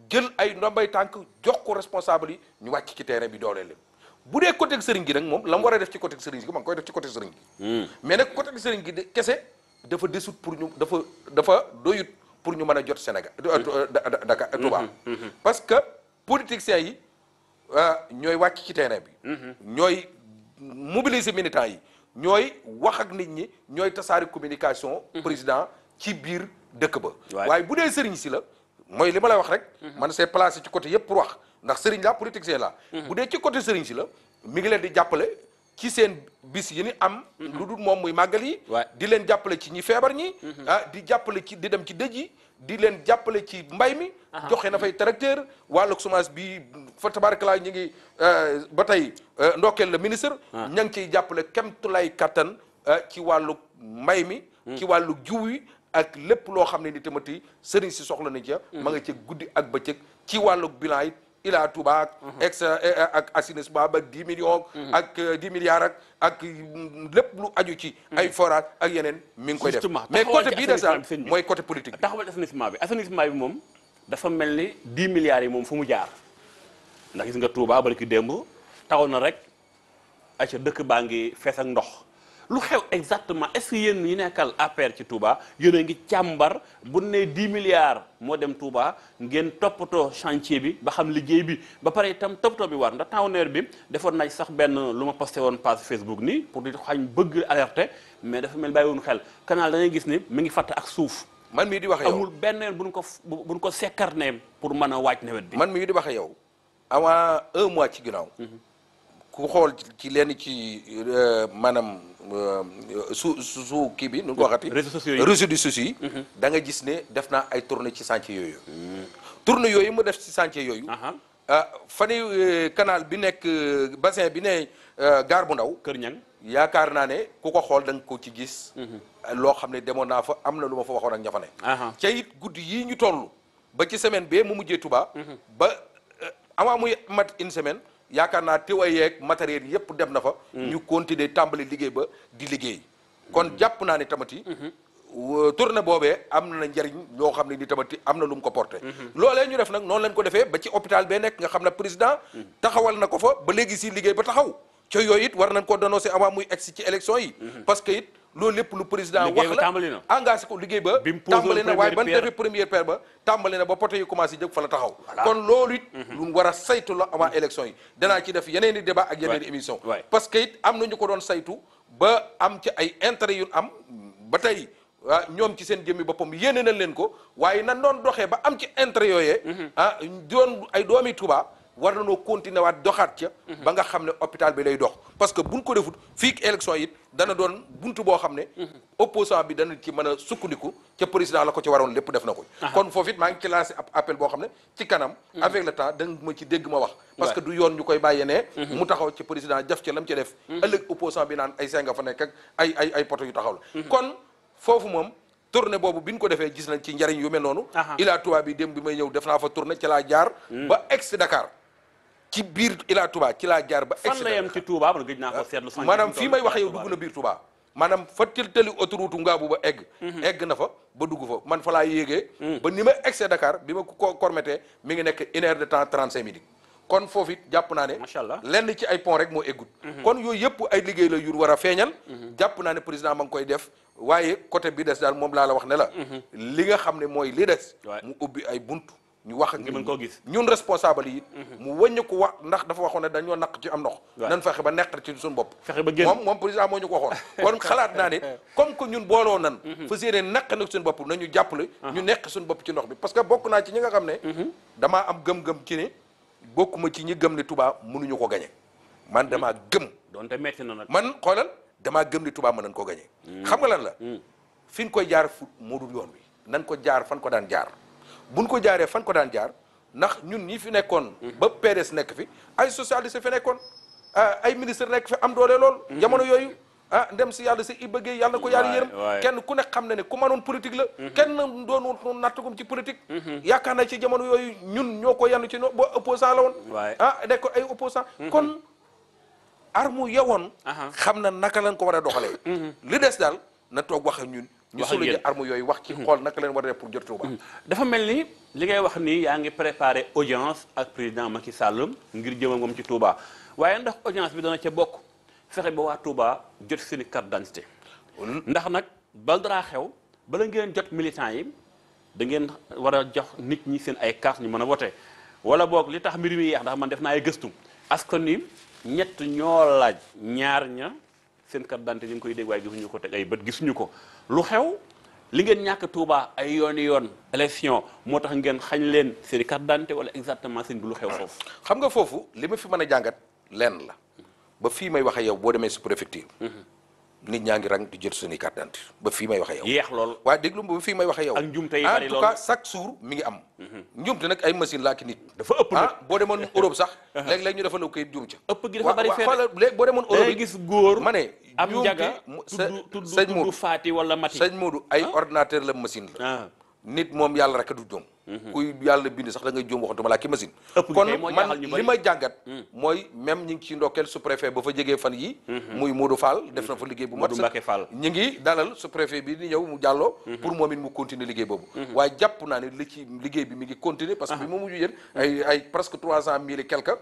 jël ay ndombay tànk jox ko responsable yi ñu wàcc ci terrain bi dooleel leen bu dee côté sëriñ gi nag moom la mu war a def ci côté sëriñ gi ma ngi koy def ci côté sëriñ gi mais nag côté sëriñ gi de kese dafa desut pour ñu dafa doyut pour ñu mën a jot Sénégal Dakar Touba parce que politiciens yi ñooy wàcc ci terrain bi ñooy mobiliser militants yi ñooy wax ak nit ñi ñooy tasaari communication président ci biir dëkk ba waaye bu dee sëriñ si la mooy li ma lay wax rek man c'est placé ci côté yëpp pour wax ndax sëriñ la politicien la bu dee ci côté sëriñ si la mi ngi leen di jàppale ci seen bis yi ni am lu dul moom muy màggal yi Ouais. di leen jàppale ci ñi feebar ñi di jàppale ci di dem ci dëj yi di leen jàppale ci mbay mi joxe na fay tracteur wàllu semence bi fa tabarakalaa ñu ngi ba tey ndokkeel la ministre ña ngi ciy jàppale kemtulay kattan ci wàllu mbay mi ci wàllu jiw yi ak lépp loo xam ne ni tamati sëriñ si soxla na ca ma nga ca guddi ak bëccëg ci wàllu bilan it Ila Touba ak ak assainissement ba 10 millions ak 10 milliards ak lépp lu aju ci ay forage ak yeneen mi ngi koy def mais côté bii de sax mooy côté politique bi taxawal assainissement bi moom dafa mel ni 10 milliards yi moom fu mu jaar ndax gis nga Touba bari ki démb taxaw na rek ay ca dëkk baa ngi fees ak ndox lu xew exactement est-ce que yéen ñi nekkal APR ci Touba yéen a ngi càmbar bu ne 10 milliards moo dem Touba ngeen toppatoo chantier bi ba xam liggéey bi ba pare itam toppatoo bi war ndax taw-neer bi defoon nañ sax benn lu ma posté woon page Facebook nii pour di xañ bëgg alerter mais dafa mel bàyyiwuñu xel canal da ngay gis ni mi ngi fatt ak suuf. man mii di wax yow amul benn yoon buñ ko sekkarneem pour mën a waaj nawet bi. man mii di wax yow avant 1 mois ci ginnaaw. ku xool ci lenn ci maanaam su kii bi nu ko waxati réseaux sociaux yi da nga gis ne def naa ay tournée ci chantier yooyu tournée yooyu mu def ci chantier yooyu fani canal bi nekk bassin bi ne gaar bu ndaw Kër Ñang yaakaar naa ne ku ko xool da nga ko ci gis loo xam ne demoon naa fa am na lu ma fa waxoon ak ña fa ne ca it guddi yii ñu toll ba ci semaine bee mu mujjee Touba ba avant muy mat une semaine yaakaar naa teewaay yeeg matériel yëpp dem na fa. ñu continuer tàmbali liggéey ba di liggéey. kon jàpp naa ne tamati. tournée boobee am na njariñ loo xam ne ni tamati am na lu mu ko porté. loolee ñu def nag noonu lañ ko defee ba ci hôpital bee nekk nga xam ne président. taxawal na ko fa ba léegi si liggéey ba taxaw. ca yooyu it war nañ ko dénoncer avant muy egsi ci élection yi. parce que it loolu lépp lu président wax la engagé ko liggéey ba. tàmbali na waaye ban defee première pierre ba tàmbali na ba poto yi commencé jóg fa la taxaw. kon loolu it. lu war a saytu la avant élection yi. danaa ci def yeneen i débat ak yeneen i émission parce que it am na ñu ko doon saytu ba am ci ay intérêt yu am ba tey ñoom ci seen jëmmi boppam yéene nañ leen ko waaye nan doon doxee ba am ci intérêt yooyee. doon ay doomi Touba. war nañoo continuer waat doxaat ca ba nga xam ne hôpital bi lay dox parce que buñ ko defut fii élection it dana doon buntu boo xam ne opposant bi dana ci mën a sukkandiku ca président la ko ci waroon lépp def na ko kon foofu it maa ngi ci lancé ab appel boo xam ne ci kanam avec le temps da nga ma ci dégg ma wax parce que du yoon ñu koy bàyyee ne mu taxaw ci président def ca lam ca def ëllëg opposant bi naan ay senga fa nekk ak ay poto yu taxaw la kon foofu moom tournée boobu bi ñu ko defee gis nañ ci njariñ yu mel noonu Ila Touba bi dem bi may ñëw def naa fa tournée ci laa jaar ba ex Dakar ci biir Ila Touba ci laa jaar ba. fan la yem ci Touba man gëj naa ko seetlu. maanaam fii may waxee yow dugg na biir Touba. maanaam fa tëli autoroute Ngaabu ba egg. egg na fa ba dugg fa man fa laa yéegee. ba ni ma egsee Dakar bi ma ko kormetee mi ngi nekk 1 heure de temps 35 minutes. kon foofu it jàpp naa ne. macha allah lenn ci ay pont rek moo eggut. kon yooyu yëpp ay liggéey la yu war a feeñal. jàpp naa ne président ma ngi koy def waaye côté bi des daal moom laa la wax ne la. li nga xam ne mooy li des. mu ubbi ay buntu. ñu wax ak mën koo gis ñun responsable yi mu wëññi ko wax ndax dafa waxoon ne dañoo naq ci am ndox nan fexe ba neqar ci suñu bopp fexe ba génn moom président moo ñu ko waxoon kon xalaat naa ne comme que ñun booloo nan fa séenee naq nag suñu bopp nañu jàppale ñu neq suñu bopp ci ndox bi parce que bokk naa ci ñi nga xam ne damaa am gëm-gëm ci ne bokkuma ci ñi gëm ne Touba mënuñu ko gañe man damaa gëm doonte metti na nag man xoolal damaa gëm ne Touba mën nañ ko gañe xam nga lan la fi ñu koy jaar fu moo dul yoon wi nan ko jaar fan ko daan jaar buñ ko jaaree fan ko daan jaar ndax ñun ñi fi nekkoon ba PDS nekk fi ay socialiste fi nekkoon ay ministre nekk fi am doole lool jamono yooyu ndem si yàlla si i bëggee yàlla na ko yàlla yërëm kenn ku nekk xam na ne ku mënoon politique la kenn doonu nattagum ci politique yaakaar naa ci jamono yooyu ñun ñoo ko yann ci no ba opposant la woon nekk ko ay opposant kon armu yowoon xam na naka lañ ko war a doxalee li des daal na toog wax ak ñun ñu solo arme yooyu wax ci xool naka leen war a def pour jot Touba dafa mel ni li ngay wax nii yaa ngi préparé audience ak président Macky Sall ngir jëma moom ci Touba waaye ndax audience bi dana ca bokk fexe ba waa Touba jot seen i carte d'identité ndax nag bal dara xew bala ngeen jot militant yi da ngeen war a jox nit ñi seen ay carte ñu mën a voté wala boog li tax mbir mi yeex ndax man def naa ay gëstu askan ni ñett ñoo laaj ñaar ña seen carte d'identité ñu ngi koy dégg waaye gisuñu ko teg ay bët gisuñu ko lu xew li ngeen ñàkk Touba ay yoon élection moo tax ngeen xañ leen seen carte d'identité wala exactement seen bi lu xew foofu xam nga foofu li ma fi mën a jàngat lenn la ba fii may waxee yow boo demee si préfecture nit ñaa ngi rang di jot suñuy carte d'identité ba fii may waxee yow. yeex lool. waaye déglu ba fii may waxee yow. ak njumte yi en bari tout lool. cas chaque jour mi ngi am. njumte nag ay machine laa ki nit. dafa ëpp nag boo demoon Europe sax. léeg-léeg ñu defal la koy juum ca. ëpp gi dafa bari fee xoolal léegi boo demoon Europe day gis góor. ma ne am njaga sëñ Modou tudd faati wala mati. sëñ Modou ay ordinateur la machine la. nit moom yàlla rek du juum. kuy yàlla bind sax da ngay juum waxatuma laa ki machine. kon man li ma jàngat. mooy même ñi ngi ci ndokkeel sous préfet ba fa jegee fan yi muy Modou Fall def na fa liggéey bu mat sax ñi ngi dalal sous préfet bi di ñëw mu jàlloo pour moom it mu continuer liggéey boobu waaye jàpp naa ne li ci liggéey bi mi ngi continuer parce que bi ma mujj yéen ay presque 300 000 et quelque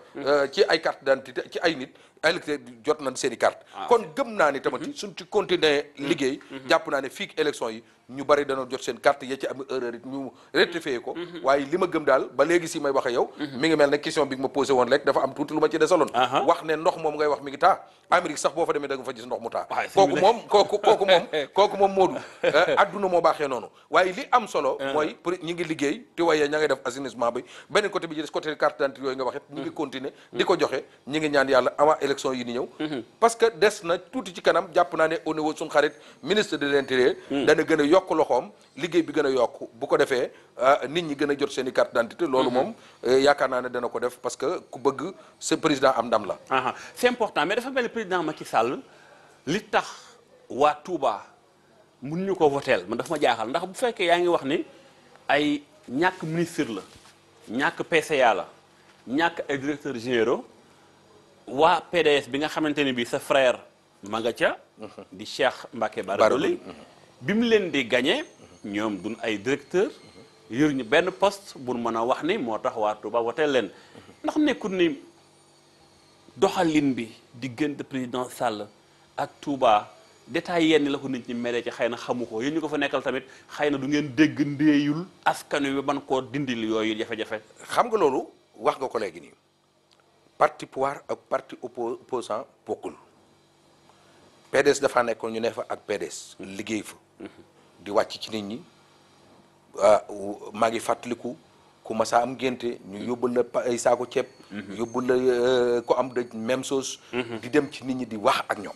ci ay carte d'identité ci ay nit électeur jot nañ seen i carte kon gëm naa ni tamit suñ ci continuer liggéey jàpp naa ne fii élection yi ñu bari dana jot seen carte ya ci am erreur it ñu rectifier ko waaye li ma gëm daal ba léegi si may wax ak yow mi ngi mel ne question bi nga ma posé woon rek dafa am tuuti lu ma ci desaloon wax ne ndox moom ngay wax mi ngi taa Amérique sax boo fa demee da nga fa gis ndox mu taa kooku moom Modou adduna moo baaxee noonu waaye li am solo mooy pour ñi ngi liggéey te waaye ña ngay def assainissement bi beneen côté bi ci des côté carte d'identité yooyu nga wax it ñi ngi continuer di ko joxe ñi ngi ñaan yàlla avant élection yi di ñëw parce que des na tuuti ci kanam jàpp naa ne au niveau suñu xarit ministre de l'intérieur dana gën a yokk loxoom liggéey bi gën a yokk bu ko defee nit ñi gën a jot seen i carte d'identité loolu moom yaakaar naa ne dana ko def parce que ku bëgg sa président am ndam la c'est important mais dafa mel ni président Macky Sall li tax waa Touba mun ñu ko voteel man dafa ma jaaxal ndax bu fekkee yaa ngi wax ni ay ñàkk ministre la ñàkk PCA la ñàkk ay directeurs généraux waa PDS bi nga xamante ne bii sa frère ma nga ca di Cheikh Mbacké Bara Dolly bi mu leen di gagné ñoom duñ ay directeur yor ñu benn poste bu mën a wax ni moo tax waa Touba woteel leen ndax nekkul ni doxalin bi diggante président Sall ak Touba détail yenn la ko nit ñi meree ci xëy na xamu ko yéen ñu ko fa nekkal tamit xëy na du ngeen dégg ndéeyul askan wi ban koo dindil yooyu jafe-jafe. xam nga loolu wax nga ko léegi nii parti pouvoir ak parti opposant bokkul PDS dafa nekkoon ñu ne fa ak PDS liggéey fa di wàcc ci nit ñi maa ngi fàttaliku ku masa am ngénte ñu yóbbul la ay saako ceeb yóbbul la ku am dëj même chose di dem ci nit ñi di wax ak ñoom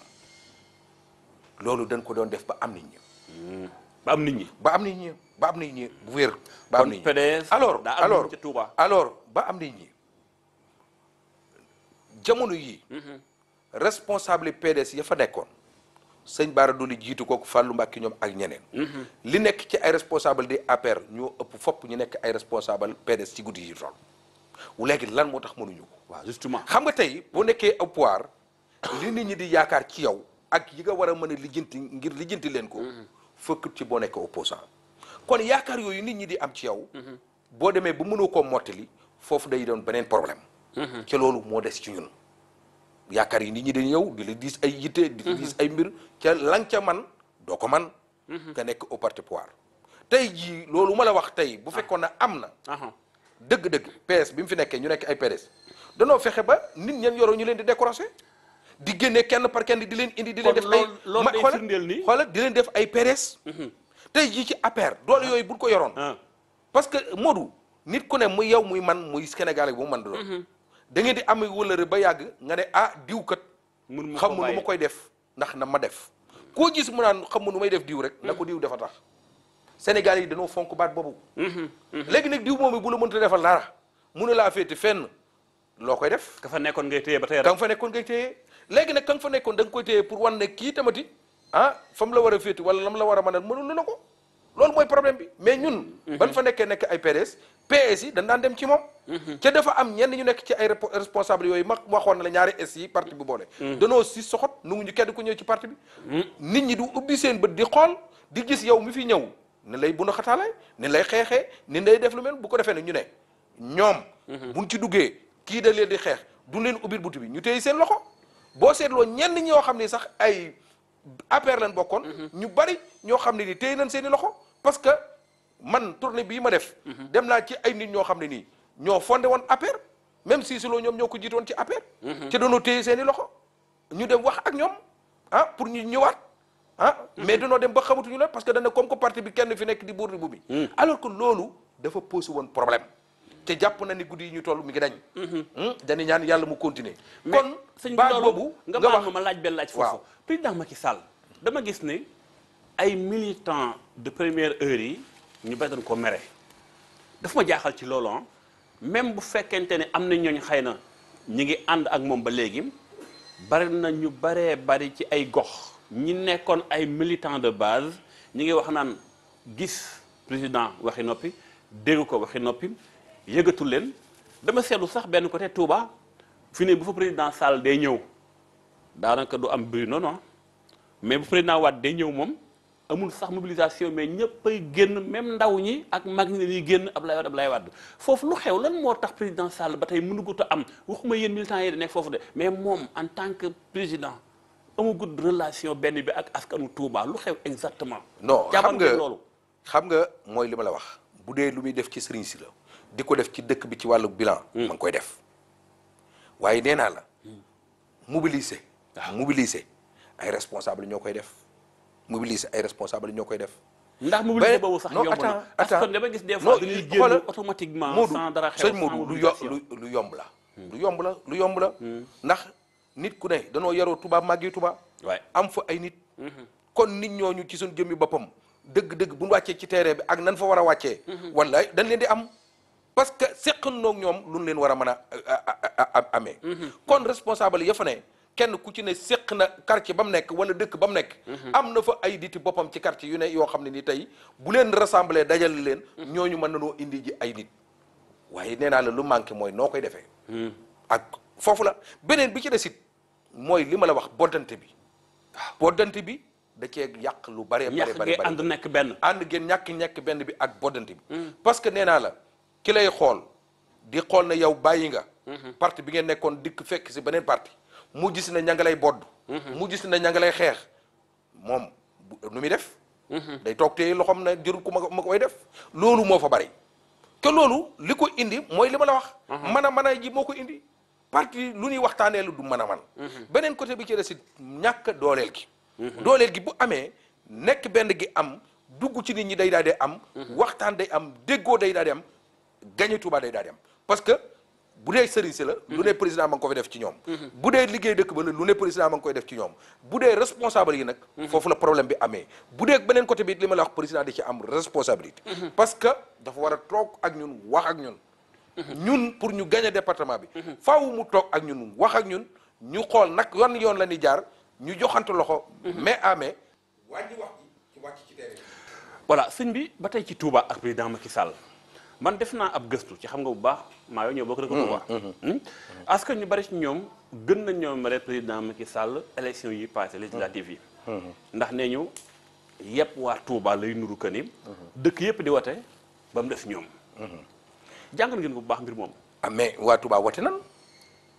loolu dañ ko doon def ba am nit ñi ba am nit ñi bu wér ba am nit ñi PDS alors ba am nit ñi jamono yii responsable PDS ya fa nekkoon sëñ Bara Dolly jiitu kooku Fallou Mbacké ñoom ak ñeneen li nekk ci ay responsable di APR ñoo ëpp fopp ñu nekk ay responsable PDS ci guddi yi toll léegi lan moo tax mënuñu ko waaw justement xam nga tey boo nekkee au pouvoir li nit ñi di yaakaar ci yow ak yi nga war a mën a lijjanti ngir lijjanti leen ko fëkkut ci boo nekkee opposant kon yaakaar yooyu nit ñi di am ci yow boo demee ba mënoo koo mottali foofu day doon beneen problème ci loolu moo des ci ñun yaakaar yi nit ñi dañu ñëw di la diis ay yitte di la diis ay mbir ca lang ca man doo ko man nga nekk au parti pouvoir tey jii loolu ma la wax tey bu fekkoon na am na dëgg-dëgg PS bi mu fi nekkee ñu nekk ay PDS danoo fexe ba nit ñeen yoroo ñu leen di décrocher di génnee kenn par kenn di leen indi di leen def ay xoolal di leen def ay PDS tey jii ci APR doole yooyu buñ ko yoroon parce que Modou nit ku ne muy yow muy man muy Sénégalais bu mu mën doon da ngeen di am wëllëre ba yàgg nga ne diw kat xam nu ma koy def ndax na ma def koo gis mu naan xam nu may def diw rek na ko diw dafa tax Sénégal yi dañoo fonk baat boobu léegi nag diw moom bu la mënta defal dara mu ne laa féete fenn loo koy def ka fa nekkoon ngay téye ba tey ka nga fa nekkoon ngay téye léegi nag ka nga fa nekkoon da nga koy téye pour wan ne kii tamati fa mu la war a féete wala lam la war a mën a mënul na ko loolu mooy problème bi mais ñun ban fa nekk ay PDS PS yi dañ daan dem ci moom ca dafa am ñenn ñu nekk ci ay responsable yooyu ma waxoon na la ñaari S yi parti bi boole danoo si soxot nu ñu kenn ku ñëw ci parti bi nit ñi du ubbi seen bët di xool di gis yow mi fi ñëw ni lay buna xataale ni lay xeexee ni lay def lu mel bu ko defee ne ñu ne ñoom buñ ci duggee kii da leen di xeex du leen ubbil buti bi ñu téye seen loxo boo seetloo ñenn ñoo xam ne sax ay APR lañ bokkoon ñu bari ñoo xam ne ni téye nañ seen i loxo parce que man tournée bii ma def dem naa ci ay nit ñoo xam ne nii ñoo fondé woon APR même si loo ñoom ñoo ko jiitoon ci APR ci doonoo téye seen i loxo ñu dem wax ak ñoom pour ñu ñëwaat mais danoo dem ba xamatuñu la parce que dana comme que parti bi kenn fi nekk di buur di bu bi alors que loolu dafa posé woon problème te jàpp na ni guddi yi ñu toll mi ngi dañ dañu ñaan yàlla mu continuer mais kon sëñ bi baat loolu boobu nga nga baal wax ma laaj benn laaj foofu waaw. président Macky Sall dama gis ne ay militants de première heure yi ñu bay dañ ko mere dafa ma jaaxal ci loolu même bu fekkente ne am na ñooñ xëy na ñi ngi ànd ak moom ba léegi bari na ñu baree bari ci ay gox ñi nekkoon ay militants de base ñi ngi wax naan gis président waxi noppi dégg ko waxi noppi yëgatul leen dama seetlu sax benn côté Touba fi ne bu fa président Sall day ñëw daanaka du am bruit non mais bu président Wade day ñëw moom amul sax mobilisation mais ñëppay génn même ndaw ñi ak mag ñi dañuy génn Ablaye Wade foofu lu xew lan moo tax président Sall ba tey mënugut a am waxuma yéen militants yi da nekk foofu de mais moom en tant que président amagut relation benn bi ak askanu Touba lu xew exactement. non xam nga loolu. xam nga mooy li ma la wax bu dee lu muy def ci sëriñ si la di ko def ci dëkk bi ci wàllu bilan. ma ngi koy def waaye nee naa la mobiliser. mobiliser ay responsable ñoo koy def mobiliser ay responsable ñoo koy def. ndax mobiliser boobu sax yomb na parce que dama gis des fois dañuy génn automatiquement sans dara xew sëñ Modou lu yomb la. lu yomb la ndax nit ku ne danoo yaroo Touba màggi Touba. waay am fa ay nit. kon nit ñooñu ci suñ jëmmi boppam dëgg-dëgg bu ñu wàccee ci terrain bi ak nan fa war a wàccee. wallaay dañ leen di am parce que seqal noog ñoom lu leen war a mën a amee. kon responsable ya fa ne kenn ku ci ne seq na quartier ba mu nekk wala dëkk ba mu nekk. am na fa ay diti boppam ci quartier yu ne yoo xam ne ni tey bu leen rassembler dajal leen. ñooñu mën nanoo indi ji ay nit. waaye nee naa la lu manqué mooy noo koy defee. ak foofu la beneen bi ci des it mooy li ma la wax boddante bi. boddante bi da cee yàq lu bare bare ànd nekk benn. ànd ngeen ñàkk benn bi ak boddante bi. parce que nee naa la ki lay xool di xool ne yow bàyyi nga. parti bi ngeen nekkoon dikk fekk si beneen parti mu gis ne ña nga lay bodd. mu gis ne ña nga lay xeex moom nu muy def. day toog te loxoom ne jërul ku ma koy def loolu moo fa bari. te loolu li ko indi mooy li ma la wax. mën a ji moo ko indi. parti lu ñuy waxtaanee lu du mën a man beneen côté bi ci des it ñàkk dooleel gi. dooleel gi bu amee nekk benn gi am dugg ci nit ñi day daal di am. waxtaan day am déggoo day daal di am gañe Touba day daal di am parce que bu dee sëriñ si la. lu ne président ma ngi ko fi def ci ñoom. bu dee liggéey dëkk ba la lu ne président ma ngi koy def ci ñoom bu dee responsable yi nag. foofu la problème bi amee bu dee beneen côté bi li ma la wax président da ci am responsabilité. parce que dafa war a toog ak ñun wax ak ñun. ñun pour ñu gagner département bi. faaw mu toog ak ñun wax ak ñun ñu xool nag yoon la ñuy jaar ñu joxante loxo. mais amee wàññi wax ji ci wàcc ci terrain bi. voilà sëñ bi ba tey ci Touba ak président Macky Sall man def naa ab gëstu ci xam nga bu baax maa yoo ñëw bokk rek Touba. est-ce que ñu bari ci ñoom gën na ñoom rek président Macky Sall élection yi passé législative yi. ndax nee ñu yëpp waa Touba lay nuru que ni. dëkk yëpp di wote ba mu def ñoom. jàngal ngeen ko bu baax mbir moom. ah mais waa Touba wote nan.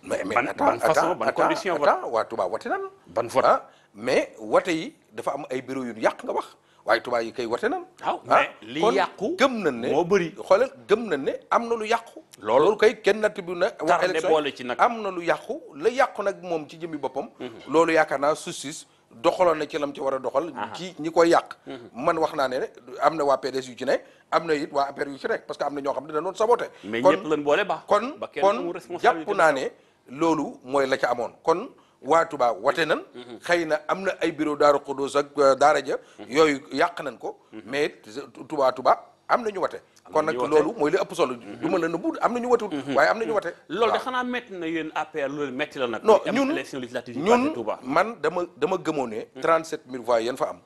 mais ban façon ban condition vote waa Touba wote nan. ban vote mais wote yi dafa am ay bureau yu yàq nga wax waaye Touba yi kay wote nan. waaw mais li yàqu gëm nañ ne moo bëri. xoolal gëm nañ ne am na lu yàqu. loolu kay kenn natt bi na. waa élection boole ci nag am na lu yàqu la yàqu nag moom ci jëmmi boppam. loolu yaakaar naa justice doxaloon na ci lam ci war a doxal. ci ñi koy yàq. man wax naa ne am na waa PDS yu ci ne am na it waa APR yu ci nekk parce que am na ñoo xam ne dañoo saboté. mais ñëpp lañ boole ba. kon jàpp naa ne loolu mooy la ca amoon kon waa Touba wate nan xëy na am na ay bureau Daaru Xudoos ak Daara ja yooyu yàq nañ ko mais Touba am na ñu wate kon nag loolu mooy li ëpp solo du ma la nëbbu am na ñu watul waaye am na ñu wate loolu de xanaa métti na yéen APR loolu métti la nag non ñun man dama gëmoo ne 37000 voix yéen fa am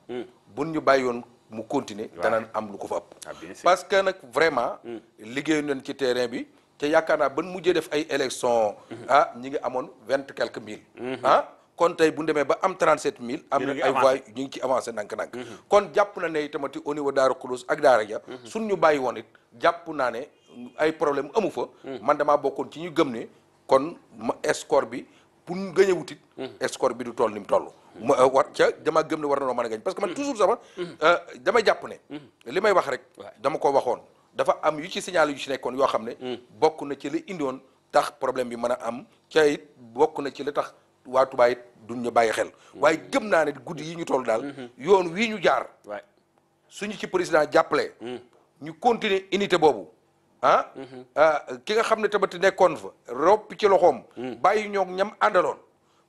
buñ ñu bàyyi yoon mu continuer danañ am lu ko fa ëpp parce que nag vraiment liggéey nañ ci terrain bi te yaakaar naa ban mujjee def ay élection ñi ngi amoon 20 quelques mille kon tey bu ñu demee ba am 37000 am na ay voix ñu ngi ci avancé ndànk-ndànk kon jàpp na ne tamati au niveau Daaru Xudoos ak Daara ja suñ ñu bàyyi woon it jàpp naa ne ay problème amu fa man damaa bokkoon ci ñu gëm ne kon score bi pour ñu gën a wutit score bi du toll ni mu toll war ca dama gëm ne war na noo mën a gañ parce que man toujours sama dama jàpp ne li may wax rek dama ko waxoon dafa am yu ci signal yu ci nekkoon yoo xam ne bokk na ci li indiwoon tax problème bi mën a am ca it bokk na ci li tax waa Touba it duñ ñu bàyyi xel waaye gëm naa ne guddi yi ñu toll daal yoon wii ñu jaar suñu ci président jàppale ñu continuer unité boobu ki nga xam ne tamit nekkoon fa roppi ci loxoom bàyyi ñoog ñam àndaloon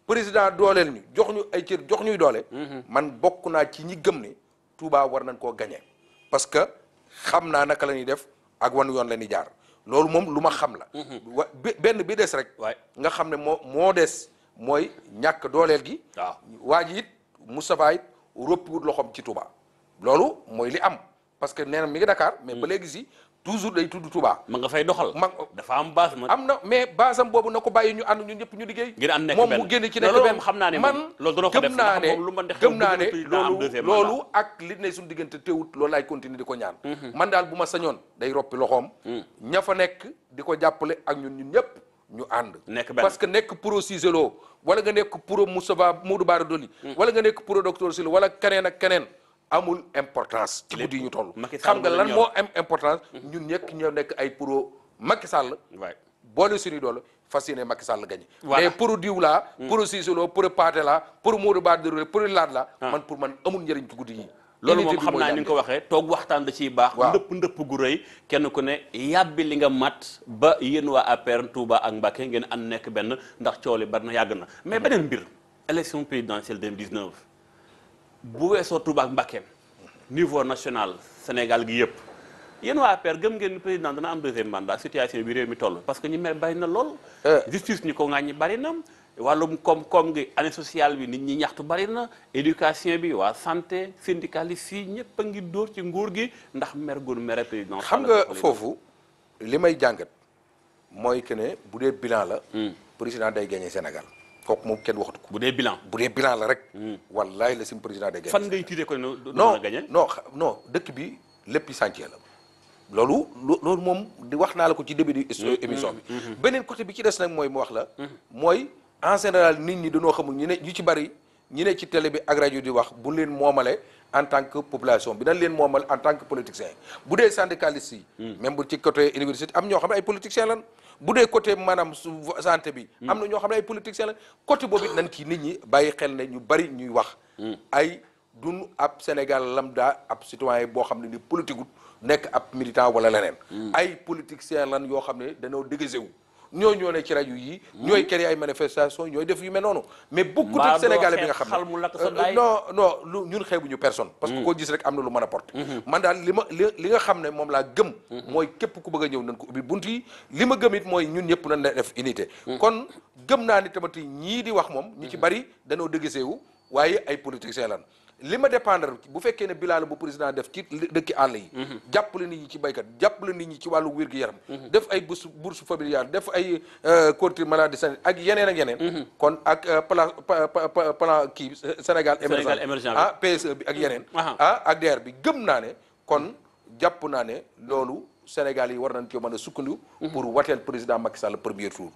président dooleel ñu jox ñu ay cër jox ñuy doole man bokk naa ci ñi gëm ne Touba war nañ koo gagné parce que xam naa naka la ñuy def ak wan yoon la ñuy jaar loolu moom lu ma xam la benn bi des rek nga xam ne moo des mooy ñàkk dooleel gi waaw waa ji it Moustapha it roppiwut loxoom ci Touba loolu mooy li am parce que nee na mi ngi Dakar mais ba léegi si toujours day tudd Touba. ma nga fay doxal. dafa am base ma. am na mais base am boobu na ko bàyyi ñu ànd ñun ñëpp ñu liggéey. ngir ànd nekk benn moom mu génn ci nekk benn xam naa ne man loolu gëm naa ne loolu ak li ne suñu diggante teewut loolu laay continuer di ko ñaan. man daal bu ma sañoon day roppi loxoom. ña fa nekk di ko jàppale ak ñun ñëpp ñu ànd. nekk benn parce que nekk pro Cissé Lo wala nga nekk pro Moustapha Modou Bara Dolly. wala nga nekk pro docteur Sylla wala keneen ak keneen. amul importance ci guddi yi ñu toll xam nga lan moo am importance ñun ñekk ñoo nekk ay pro Macky Sall boole suñu doole fas yéene Macky Sall gagné mais pro diw laa pro Cissé Lo pro Pathé laa pro Modou Bara Dolly pro Laat la man pour man amul njëriñ ci guddi yi loolu moom xam naa ni nga ko waxee toog waxtaan da ciy baax ndëpp gu rëy kenn ku ne yàbbi li nga mat ba yéen waa APR Touba ak Mbacké ngeen ànd nekk benn ndax coow li bari na yàgg na mais beneen mbir élection présidentielle 2019 bu weesoo Touba ak Mbacké niveau national Sénégal gi yëpp yéen waa APR gëm ngeen président dana am deuxième mandat situation bi réew mi toll parce que ñi mer bari na lool. justice ñi ko ŋàññi bari na wàllum koom-koom gi année sociale bi nit ñi ñaxtu bari na éducation bi waa santé syndicaliste yi ñëpp a ngi dóor ci nguur gi ndax mer gu mere président. xam nga foofu li may jàngat mooy que ne bu dee bilan la. président day gagné Sénégal. kooku moom kenn waxatu ko. bu dee bilan la rek. wallahi la sim président day gagné. fan ngay tiitee ko ne dina gagné. non dëkk bi lépp chantier la. loolu moom di wax naa la ko ci début di émission bi. beneen côté bi ci des nag mooy mu wax la. mooy en général nit ñi dañoo xamul ñu ci bari ñu ne ci télé bi ak rajo di wax bu leen moomale en tant que population bi dañ leen moomal en tant que politicien bu dee syndicaliste yi. même bu ci côté université am ñoo xam ne ay politiciens lan. bu dee côté maanaam santé bi. am na ñoo xam ne ay politiciens la côté boobu it nañ ci nit ñi bàyyi xel ne ñu bari ñuy wax. ay dun ab Sénégal lambda ab citoyen boo xam ne ni politique gu nekk ab militant wala leneen. ay politiciens lan yoo xam ne dañoo déguisé wu. ñoo ne ci rajo yi. ñooy créer ay manifestations ñooy def yu mel noonu. mais beaucoup de Sénégalais bi nga xam ne non ñun xeebuñu personne. parce que koo gis rek am na lu mën a porter. man daal li nga xam ne moom laa gëm. mooy képp ku bëgg a ñëw nañ ko ubbi bunt yi li ma gëm it mooy ñun ñëpp nañ def unité. kon gëm naa ni tamit ñii di wax moom ñu ci bari dañoo déguisé wu waaye ay politiciens lan. li ma dépendre bu fekkee ne bilan la bu président def ci dëkki àll yi. jàppale nit ñi ci baykat jàppale nit ñi ci wàllu wér-gu-yaram. def ay bourse familiale def ay couverture maladie sanitaire ak yeneen. kon ak plan kii Sénégal émergent PSE bi ak yeneen. ak DER bi gëm naa ne kon jàpp naa ne loolu Sénégal yi war nañ ko mën a sukkandiku. pour wateel président Macky Sall premier tour.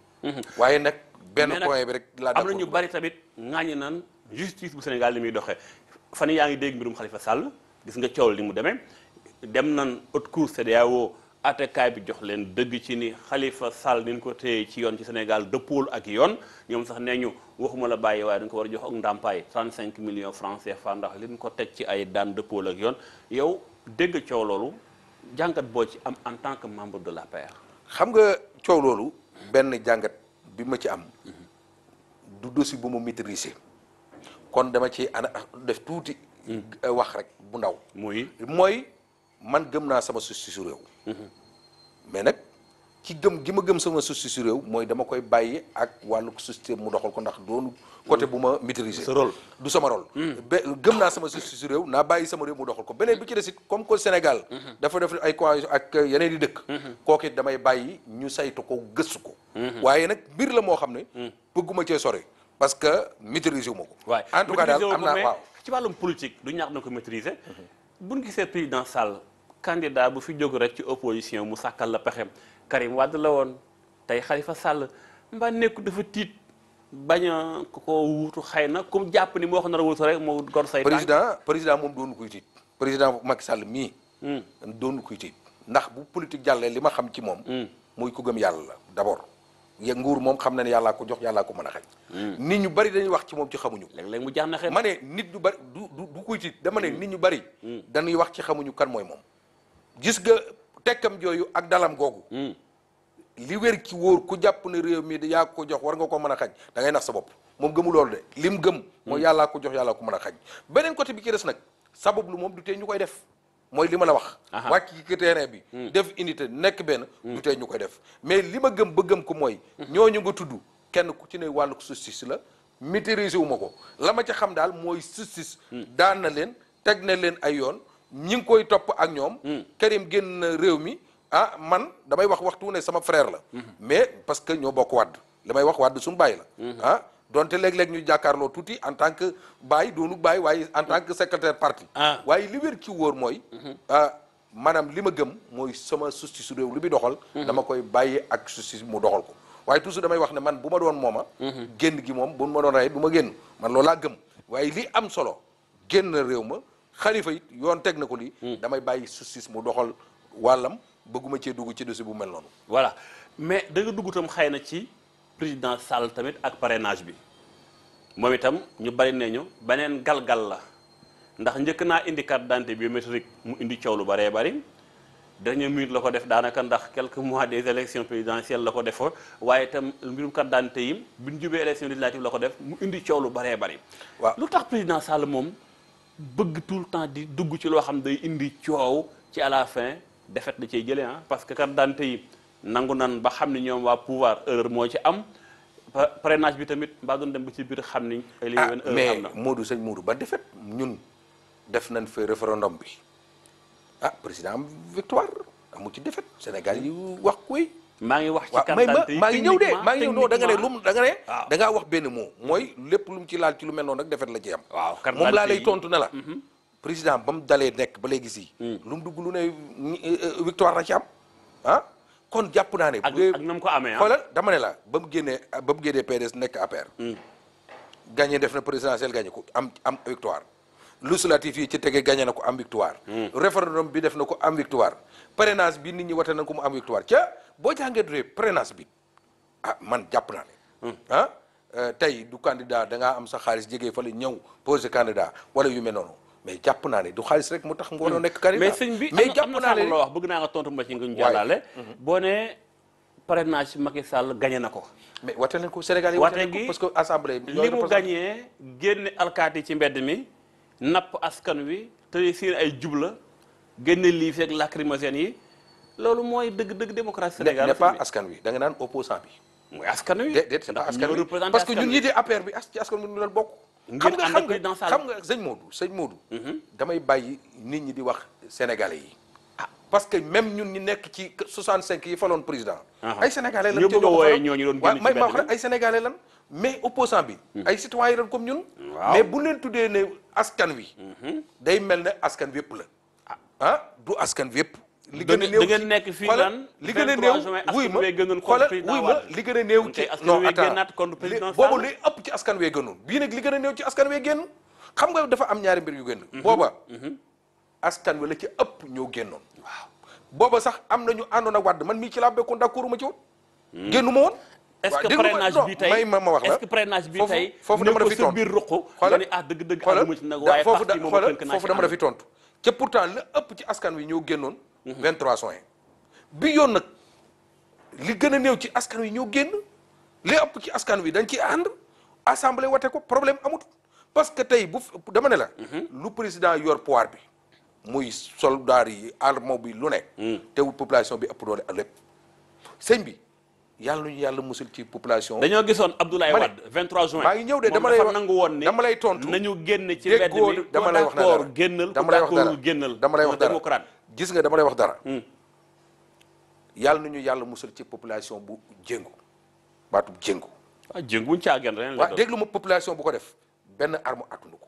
waaye nag benn point bi rek laa am na ñu bari tamit ŋaañi naan justice bu Sénégal li muy doxee. fan yaa ngi dégg mbirum Khalifa Sall gis nga coow li mu demee dem nan haute cour CEDEAO àttekaay bi jox leen dëgg ci ni Khalifa Sall ni ñu ko téye ci yoon ci Sénégal dëppool ak yoon ñoom sax nee ñu waxuma la bàyyi waaye dañ ko war a jox ak ndàmpaay 35 millions francs CFA ndax li ñu ko teg ci ay daan dëppool ak yoon yow dégg coow loolu jàngat boo ci am en tant que membre de l'APR. xam nga coow loolu benn jàngat bi ma ci am du dossier bu ma maîtriser. kon dama ci def tuuti wax rek bu ndaw mooy man gëm naa sama justice su réew mais nag ci gëm gi ma gëm sama justice su réew mooy dama koy bàyyi ak wàllu système mu doxal ko ndax doonu côté bu ma maîtriser sa rôle du sama rôle gëm naa sama justice su réew naa bàyyi sama réew mu doxal ko beneen bi ci des it comme que Sénégal dafa def ay coalition ak yeneen di dëkk kooku it damay bàyyi ñu saytu ko gëstu ko waaye nag mbir la moo xam ne bëgguma cee sore parce que maîtriser wu ma ko. waaw en tout cas daal am naa waaw ci wàllum politique du ñaax na ko maîtriser. bu ñu gisee président Sall candidat bu fi jóg rek ci opposition mu sàkkal la pexem Karim Wade la woon tey Khalifa Sall mbaa nekku dafa tiit bañ a ko wuutu xëy na comme jàpp ni moo ko nar a wuutu rek moo gor say tànk. président moom doonu koy tiit président Macky Sall mii. doonu koy tiit ndax bu politique jàllee li ma xam ci moom. muy ku gëm yàlla la d'abord. nguur moom xam na ne yàllaa ko jox yàllaa ko mën a xañ. nit ñu bari dañuy wax ci moom ci xamuñu. léeg-léeg mu jaax na xel. ma ne nit ñu bari du koy tiit dama ne nit ñu bari. dañuy wax ci xamuñu kan mooy moom. gis nga tekkam jooyu ak dalam googu li wér ci wóor ku jàpp ne réew mi yaa ko jox war nga ko mën a xañ da ngay nax sa bopp moom gëmu loolu de lim gëm mooy yàllaa ko jox yàllaa ko mën a xañ beneen côté bi ci des nag sabab lu moom du tee ñu koy def mooy li ma la wax wàcc ci terrain bi def unité nekk benn du tee ñu koy def mais li ma gëm ba gëm ko mooy ñooñu nga tudd kenn ku ci ne wàllu justice la maîtriser wu ma ko la ma ca xam daal mooy justice daan na leen teg na leen ay yoon ñi ngi koy topp ak ñoom Karim génn na réew mi man damay wax waxtu ne sama frère la mais parce que ñoo bokk wàdd li may wax wàdd suñu bàyyi la donte léeg-léeg ñu jàkkaarloo tuuti en tant que bàyyi doonu bàyyi waaye en tant que secrétaire parti waaye li wér ci wóor mooy maanaam li ma gëm mooy sama justice su réew li muy doxal dama koy bàyyi ak justice mu doxal ko waaye toujours damay wax ne man bu ma doon mooma génn gi moom bu ma doon rey du ma génn man loolu laa gëm waaye li am solo génn réew ma xalifa it yoon teg na ko lii damay bàyyi justice mu doxal wàllam bëgguma cee dugg ci dossier bu mel noonu voilà mais da nga dugg tam xëy na ci président Sall tamit ak parrainage bi moom itam ñu bari nañu beneen galgal la ndax njëkk naa indi carte d'identité biométrique mu indi coow lu baree bari dernière minute la ko def daanaka ndax quelques mois des élections présidentielles la ko defoo waaye itam mbirum carte d'identité yi bi ñu jubee élection législative la ko def mu indi coow lu baree bari waaw lu tax président Sall moom bëgg tout le temps di dugg ci loo xam day indi coow ci à la fin défaite da cay jëlee parce que carte d'identité yi nangu nan ba xam ni ñoom waa pouvoir erreur moo ci am parrainage bi tamit mbaa doon dem ba ci biir xam ni ay li erreur am na mais Modou sëñ Modou ba défaite ñun def nañ fa référendum bi président am victoire amu ci défaite Sénégal yi wax koy maa ngi wax ci carte d'identité yi maa ngi ñëw de maa ngi ñëw non da nga ne lum da nga ne waaw da ngaa wax benn mot mooy lépp lu mu ci laal ci lu mel noonu rek défaite la ci am waaw carte moom laa d'identité lay yi tontu ne la président ba mu dalee nekk ba léegi si lu mu dugg lu ne victoire la ci am kon jàpp naa ne ak bu dee ak na mu ko amee xoolal dama ne la ba mu génnee PDS nekk APR gagné def na présidentiel gagné ko am victoire législatif yi ci tege gagné na ko am victoire référendum bi def na ko am victoire parrainage bi nit ñi wate na ko mu am victoire ca boo jàngee durée parrainage bi man jàpp naa ne tey du candidat da ngaa am sa xaalis jege fa la ñëw posé candidat wala yu mel noonu mais jàpp naa ne du xaalis rek mu tax nga waroon nekk candidat mais sëñ bi mais jàpp am na naa ne la wax bëgg naa nga tontu ma ci nga ñu jàllale boo ne parrainage Macky Sall gagné na ko mais wate leen ko Sénégal yi wate wate leen gi ko parce que assemblée li mu gagné génne alkaati ci mbedd mi napp askan wi te seen ay jubla génne lii feeg lacrymogène yi loolu mooy dëgg-dëgg démocratie Sénégal n'est pas askan wi da nga naan opposant bi mooy askan wi déedéet c'est pas askan wi parce que ñun ñi di APR bi ci askan wi ñu leen bokk xam nga sëñ Modou damay bàyyi nit ñi di wax sénégalais yi parce que même ñun ñi nekk ci 65 yi faloon président ay sénégalais lan bëgg a wooyee ñooñu doon génn ci may ma wax rek ay sénégalais lan mais opposant bi ay citoyens lan comme ñun mais bu leen tuddee ne askan wi day mel ne askan wi yëpp la du askan wi yëpp li gën a néew da ngeen nekk fii lan li gën a néew wuy ma xoolal wuy ma li gën a néew ci non attends boobu li ëpp ci askan wee gënoon bii nag li gën a néew ci askan wee génn xam nga dafa am ñaari mbir yu génn booba askan wi la ci ëpp ñoo génnoon waaw booba sax am nañu àndoon ak Wàdd man mii ci laa bekkoon d'accord ma ci woon génnu ma woon est-ce que parrainage bi tey may ma wax la est-ce que parrainage bi tey foofu dama la fi tontu biir ruq xoolal dëgg-dëgg xoolal ànduma ci nag waaye parti moom tënk naa foofu dama la fi tontu ca pourtant la ëpp ci askan wi ñoo génnoon 23 juin bi yoon nag li gën a néew ci askan wi ñoo génn li ëpp ci askan wi dañ ci ànd assemblée wate ko problème amut parce que tey bu dama ne la lu président yor pouvoir bi muy soldat yi arme bi lu ne teewul population bi ëpp doole ak lépp sëñ bi yàlla nañu yàlla musul ci population dañoo gisoon Abdoulaye Wade 23 juin maa ngi ñëw de dama lay nangu woon ni dama lay tontu nañu génn ci mbedd mi dama lay wax d'accord génnal dama lay wax dara génnal dama lay wax dara démocrate gis nga dama lay wax dara yàlla nañu yàlla musul ci population bu jéngu baatub jéngu jéngu buñu caagen ren la waaw déglu ma population bu ko def benn arme attunu ko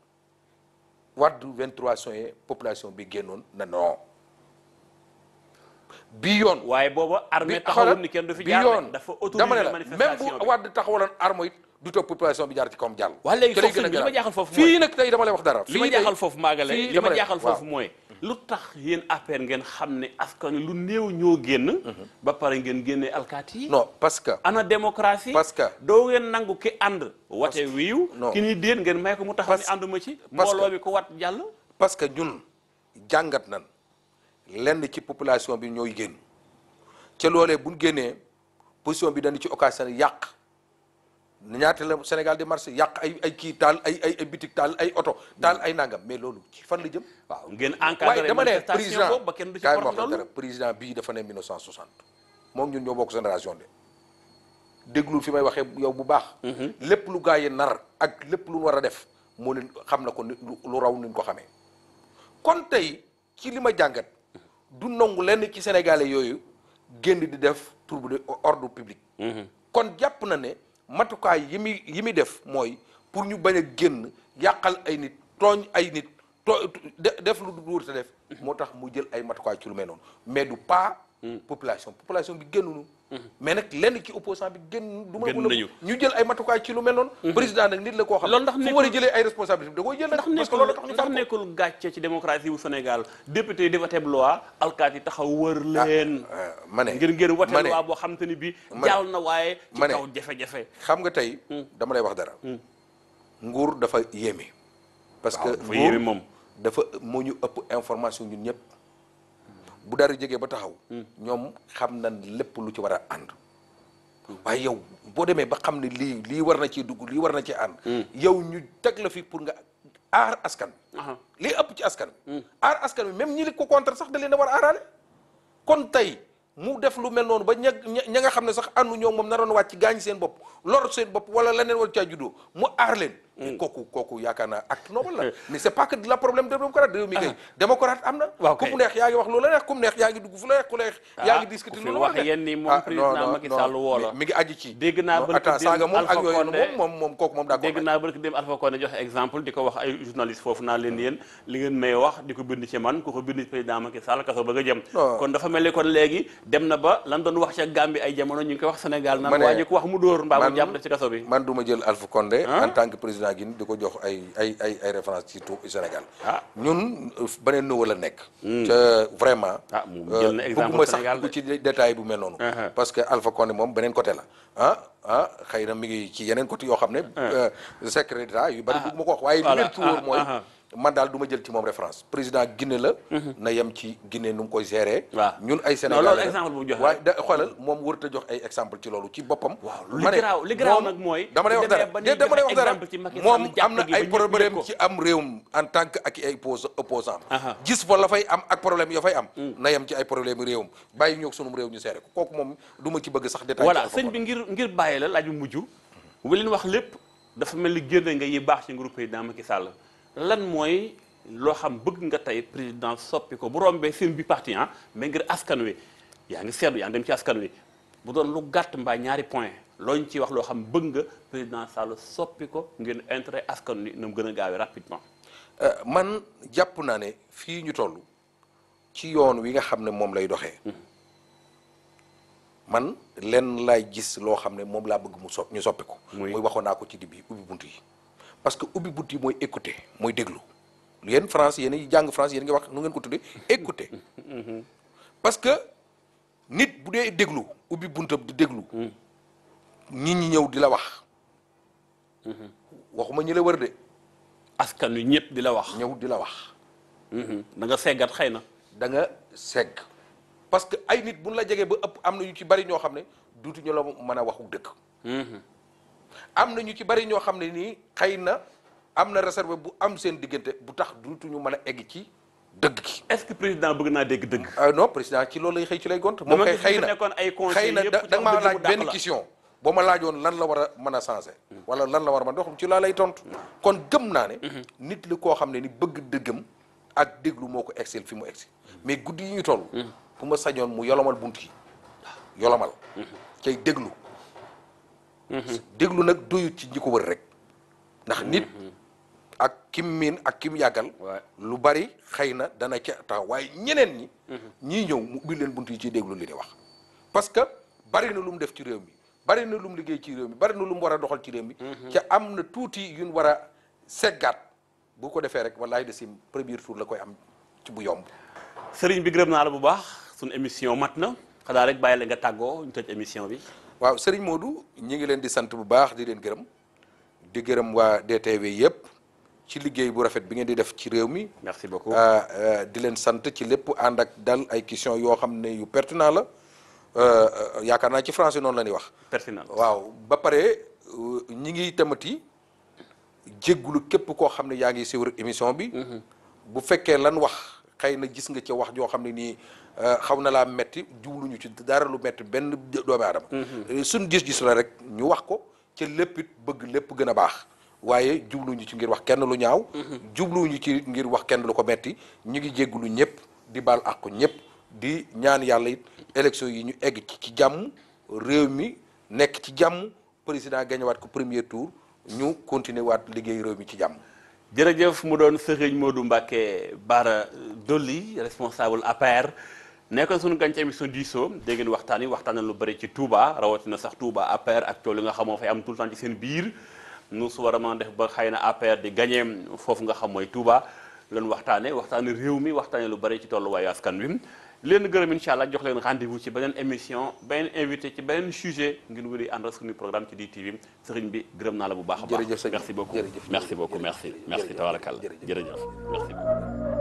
Wade 23 juin population bi génnoon na non bi yoon waaye booba armée taxawul ni kenn du fi jaar dafa dama ne autoriser la manifestation même bu Wade taxawaloon arme it du toog population bi jaar ci kawam jàll waa léegi foofu li ma jaaxal foofu fii nag tey dama lay wax dara li ma jaaxal foofu maagale fii li ma jaaxal foofu mooy lu tax yéen APR ngeen xam ne askan wi lu néew ñoo génn ba pare ngeen génnee alkaati yi non parce que ana démocratie parce que doo ngeen nangu ki ànd wate wiiw non ki ni déen ngeen may ko mu taxaw ni ànduma ci mbooloo bi ko wat jàll parce que ñun jàngat nan lenn ci population bi ñooy génn ca loolee buñ génnee position bi dañu ci occasion yàq ñaata la Sénégal di marché yàq ay kii taal ay bitik taal ay oto taal ay nangam mais loolu ci fan la jëm. waaw ngeen encadré waaye dama ne manifestation boobu ba kenn du ci kaay ma wax porte dara président bii dafa ne 1960 moom ñun ñoo bokk génération de déglu fi may waxee yow bu baax. lépp lu gaa yi nar ak lépp lu war a def moo leen xam na ko lu raw nuñ ko xamee kon tey ci li ma jàngat du nangu lenn ci sénégalais yooyu génn di def trouble de ordre public. kon jàpp na ne matukaay yi muy def mooy pour ñu bañ a génn yàqal ay nit tooñ ay nit def lu du wër te def moo tax mu jël ay matukaay ci lu mel noonu mais du pas population bi génnuñu mais nag lenn ci opposant bi génn du ma ñu jël ay matukaay ci lu mel noonu président nag nit la koo xam ne fu war a jëlee ay responsabilité da koy jël nag parce que loolu tax ñu ndax nekkul gàcce ci démocratie bu Sénégal député yi defatee loi alkaati yi taxaw wër leen ma ne ngir wote loi boo xam te ni bi jàll na waaye ci kaw jafe-jafe xam nga tey dama lay wax dara nguur dafa yéeme parce que dafa yéeme moom dafa moo ñu ëpp information ñun ñëpp bu dara jegee ba taxaw ñoom xam na lépp lu ci war a ànd waaye yow boo demee ba xam ne lii war na ci dugg lii war na ci ànd yow ñu teg la fi pour nga aar askan bi lii ëpp ci askan bi aar askan bi même ñi li ko contre sax da leen a war a aaraale kon tey mu def lu mel noonu ba ña nga xam ne sax àndu ñoom moom naroon wàcc gaañ seen bopp lor seen bopp wala leneen wala caa juddoo mu aar leen kooku yaakaar naa acte noble la mais c'est pas que de la problème de démocrate réew mi kay démocrate am na ku mu neex yaa ngi wax lu la neex ku mu neex yaa ngi dugg fu la neex ku neex yaa ngi discuter lu la wax yéen ni moom président Macky Sall woo la mi ngi aji ci dégg naa attends saaga moom ak yooyu moom kooku moom d'accord dégg naa barki dem Alpha Condé joxe exemple di ko wax ay journaliste foofu naa leen yéen li ngeen may wax di ko bind ci man ku ko bind ci président Macky Sall kaso bëgg a jëm kon dafa mel ni kon léegi dem na ba lan doon wax ca Gambie ay jamono ñu ngi koy wax Sénégal naan waa ji ko wax mu dóor mbaa mu jàpp def ci kaso bi man du ma jël Alpha Condé en tant que président gi di ko jox ay référence ci tout Sénégal ñun beneen nouveau la nekk te vraiment jël na exemple bëgguma sax dugg ci détail bu mel noonu parce que Alpha Condé moom beneen côté la xëy na mi ngi ci yeneen côté yoo xam ne secret d'état yu bari bëgguma ko wax waaye li leen ci wóor mooy man daal du ma jël ci moom référence président Guinée la na yem ci Guinée nu mu koy gérer ñun ay Sénégal loolu exemple bu joxe waaye da xoolal moom warut a jox ay exemple ci loolu ci boppam li garaaw nag mooy dama lay wax dara moom am na ay problème ci am réewum en tant que ak ay opposant gis fa la fay am ak problème ya fay am na yem ci ay problème réewum bàyyi ñoog sunum réew ñu seere ko kooku moom du ma ci bëgg sax détail voilà sëñ bi ngir bàyyi la laaj bu mujj bu leen wax lépp dafa mel ni génne nga yi baax ci nguuru président Macky Sall lan mooy loo xam bëgg nga tey président soppi ko bu rombee seen bi parti mais ngir askan wi yaa ngi seetlu yaa ngi dem ci askan wi bu doon lu gàtt mbaa ñaari point looñ ci wax loo xam bëgg nga président Sall soppi ko ngir intérêt askan wi na mu gën a gaawee rapidement man jàpp naa ne fii ñu toll ci yoon wi nga xam ne moom lay doxee man lenn laay gis loo xam ne moom laa bëgg ñu soppi ko muy waxoon naa ko ci début ubbi bunt yi parce que ubbi bunt yi mooy écouter mooy déglu yéen France yéen a jàng France yéen nga wax nu ngeen ko tuddee écouter parce que nit bu dee déglu ubbi buntam di déglu nit ñi ñëw di la wax waxuma ñi la wër de askan wi ñëpp di la wax ñëw di la wax da nga seggat xëy na da nga segg parce que ay nit buñ la jegee ba ëpp am na ñu ci bari ñoo xam ne duutu ñu la mën a waxu dëkk am na ñu ci bari ñoo xam ne nii xëy na am na réserve bu am seen diggante bu tax duutuñu mën a egg ci dëgg gi. est-ce que président bëgg naa dégg dëgg. non président ci loolu lay xëy ci lay gont. moom kay xëy na da nga maa laaj benn question boo ma laajoon lan la war a mën a changer. wala lan la war a mën a dox ci laa lay tontu. kon gëm naa ne. nit li koo xam ne ni bëgg dëggam ak déglu moo ko excel fi mu egsi mais guddi yi ñu toll. bu ma sañoon mu yolomal bunt yi yolomal. cay déglu. déglu nag doyut ci ñi ko wër rek ndax nit ak kim miin ak kim yàggal lu bari xëy na dana ca tax waaye ñeneen ñi ñii ñëw mu ubbi leen bunt yi ciy déglu li di wax parce que bari na lu mu def ci réew mi bari na lu mu liggéey ci réew mi bari na lu mu war a doxal ci réew mi ca am na tuuti yuñ war a seggaat bu ko defee rek wallaay de sim premier tour la koy am ci bu yomb sëriñ bi gërëm naa la bu baax suñu émission mat na xanaa rek bàyyi la nga tàggoo ñu tëj émission bi waaw Serigne Modou ñi ngi leen di sant bu baax di leen gërëm di gërëm waa DTV yëpp ci liggéey bu rafet bi ngeen di def ci réew mi. merci beaucoup. di leen sant ci lépp ànd ak dal ay questions yoo xam ne yu pertinent la yaakaar naa ci français noonu la ñuy wax. pertinent waaw ba pare ñi ngi tamati jéggulu képp koo xam ne yaa ngi suivre émission bi. bu fekkee lan wax xëy na gis nga ci wax joo xam ne nii xaw na laa metti jubluñu ci dara lu metti benn doomu aadama. suñ gis-gis la rek ñu wax ko ca lépp it bëgg lépp gën a baax. waaye jubluñu ci ngir wax kenn lu ñaaw. jubluñu ci ngir wax kenn lu ko metti ñu ngi jéggulu ñëpp di baal àqu ñëpp di ñaan yàlla it élection yi ñu egg ci jàmm réew mi nekk ci jàmm président gañewaat ko premier tour ñu continuer waat liggéey réew mi ci jàmm. jërëjëf mu doon Serigne Modou Mbacké Bara Dolly responsable APR nekkoon suñu gan ci émission diisoo dégg ngeen waxtaan yi waxtaan lu bëri ci Touba rawatina sax Touba APR ak tool yi nga xamoo fay am tout le temps ci seen biir. nu su war a mën a def ba xëy na APR di gagné foofu nga xam mooy Touba leen waxtaane réew mi waxtaane lu bari ci tolluwaayu askan wi leen gërëm incha allah jox leen rendez-vous ci beneen émission beneen invité ci beneen sujet ngir wéri ànd ak suñu programme ci DTV sëriñ bi gërëm naa la bu baax a baax. jërëjëf merci beaucoup merci beaucoup merci tabarakalla jërëjëf merci beaucoup.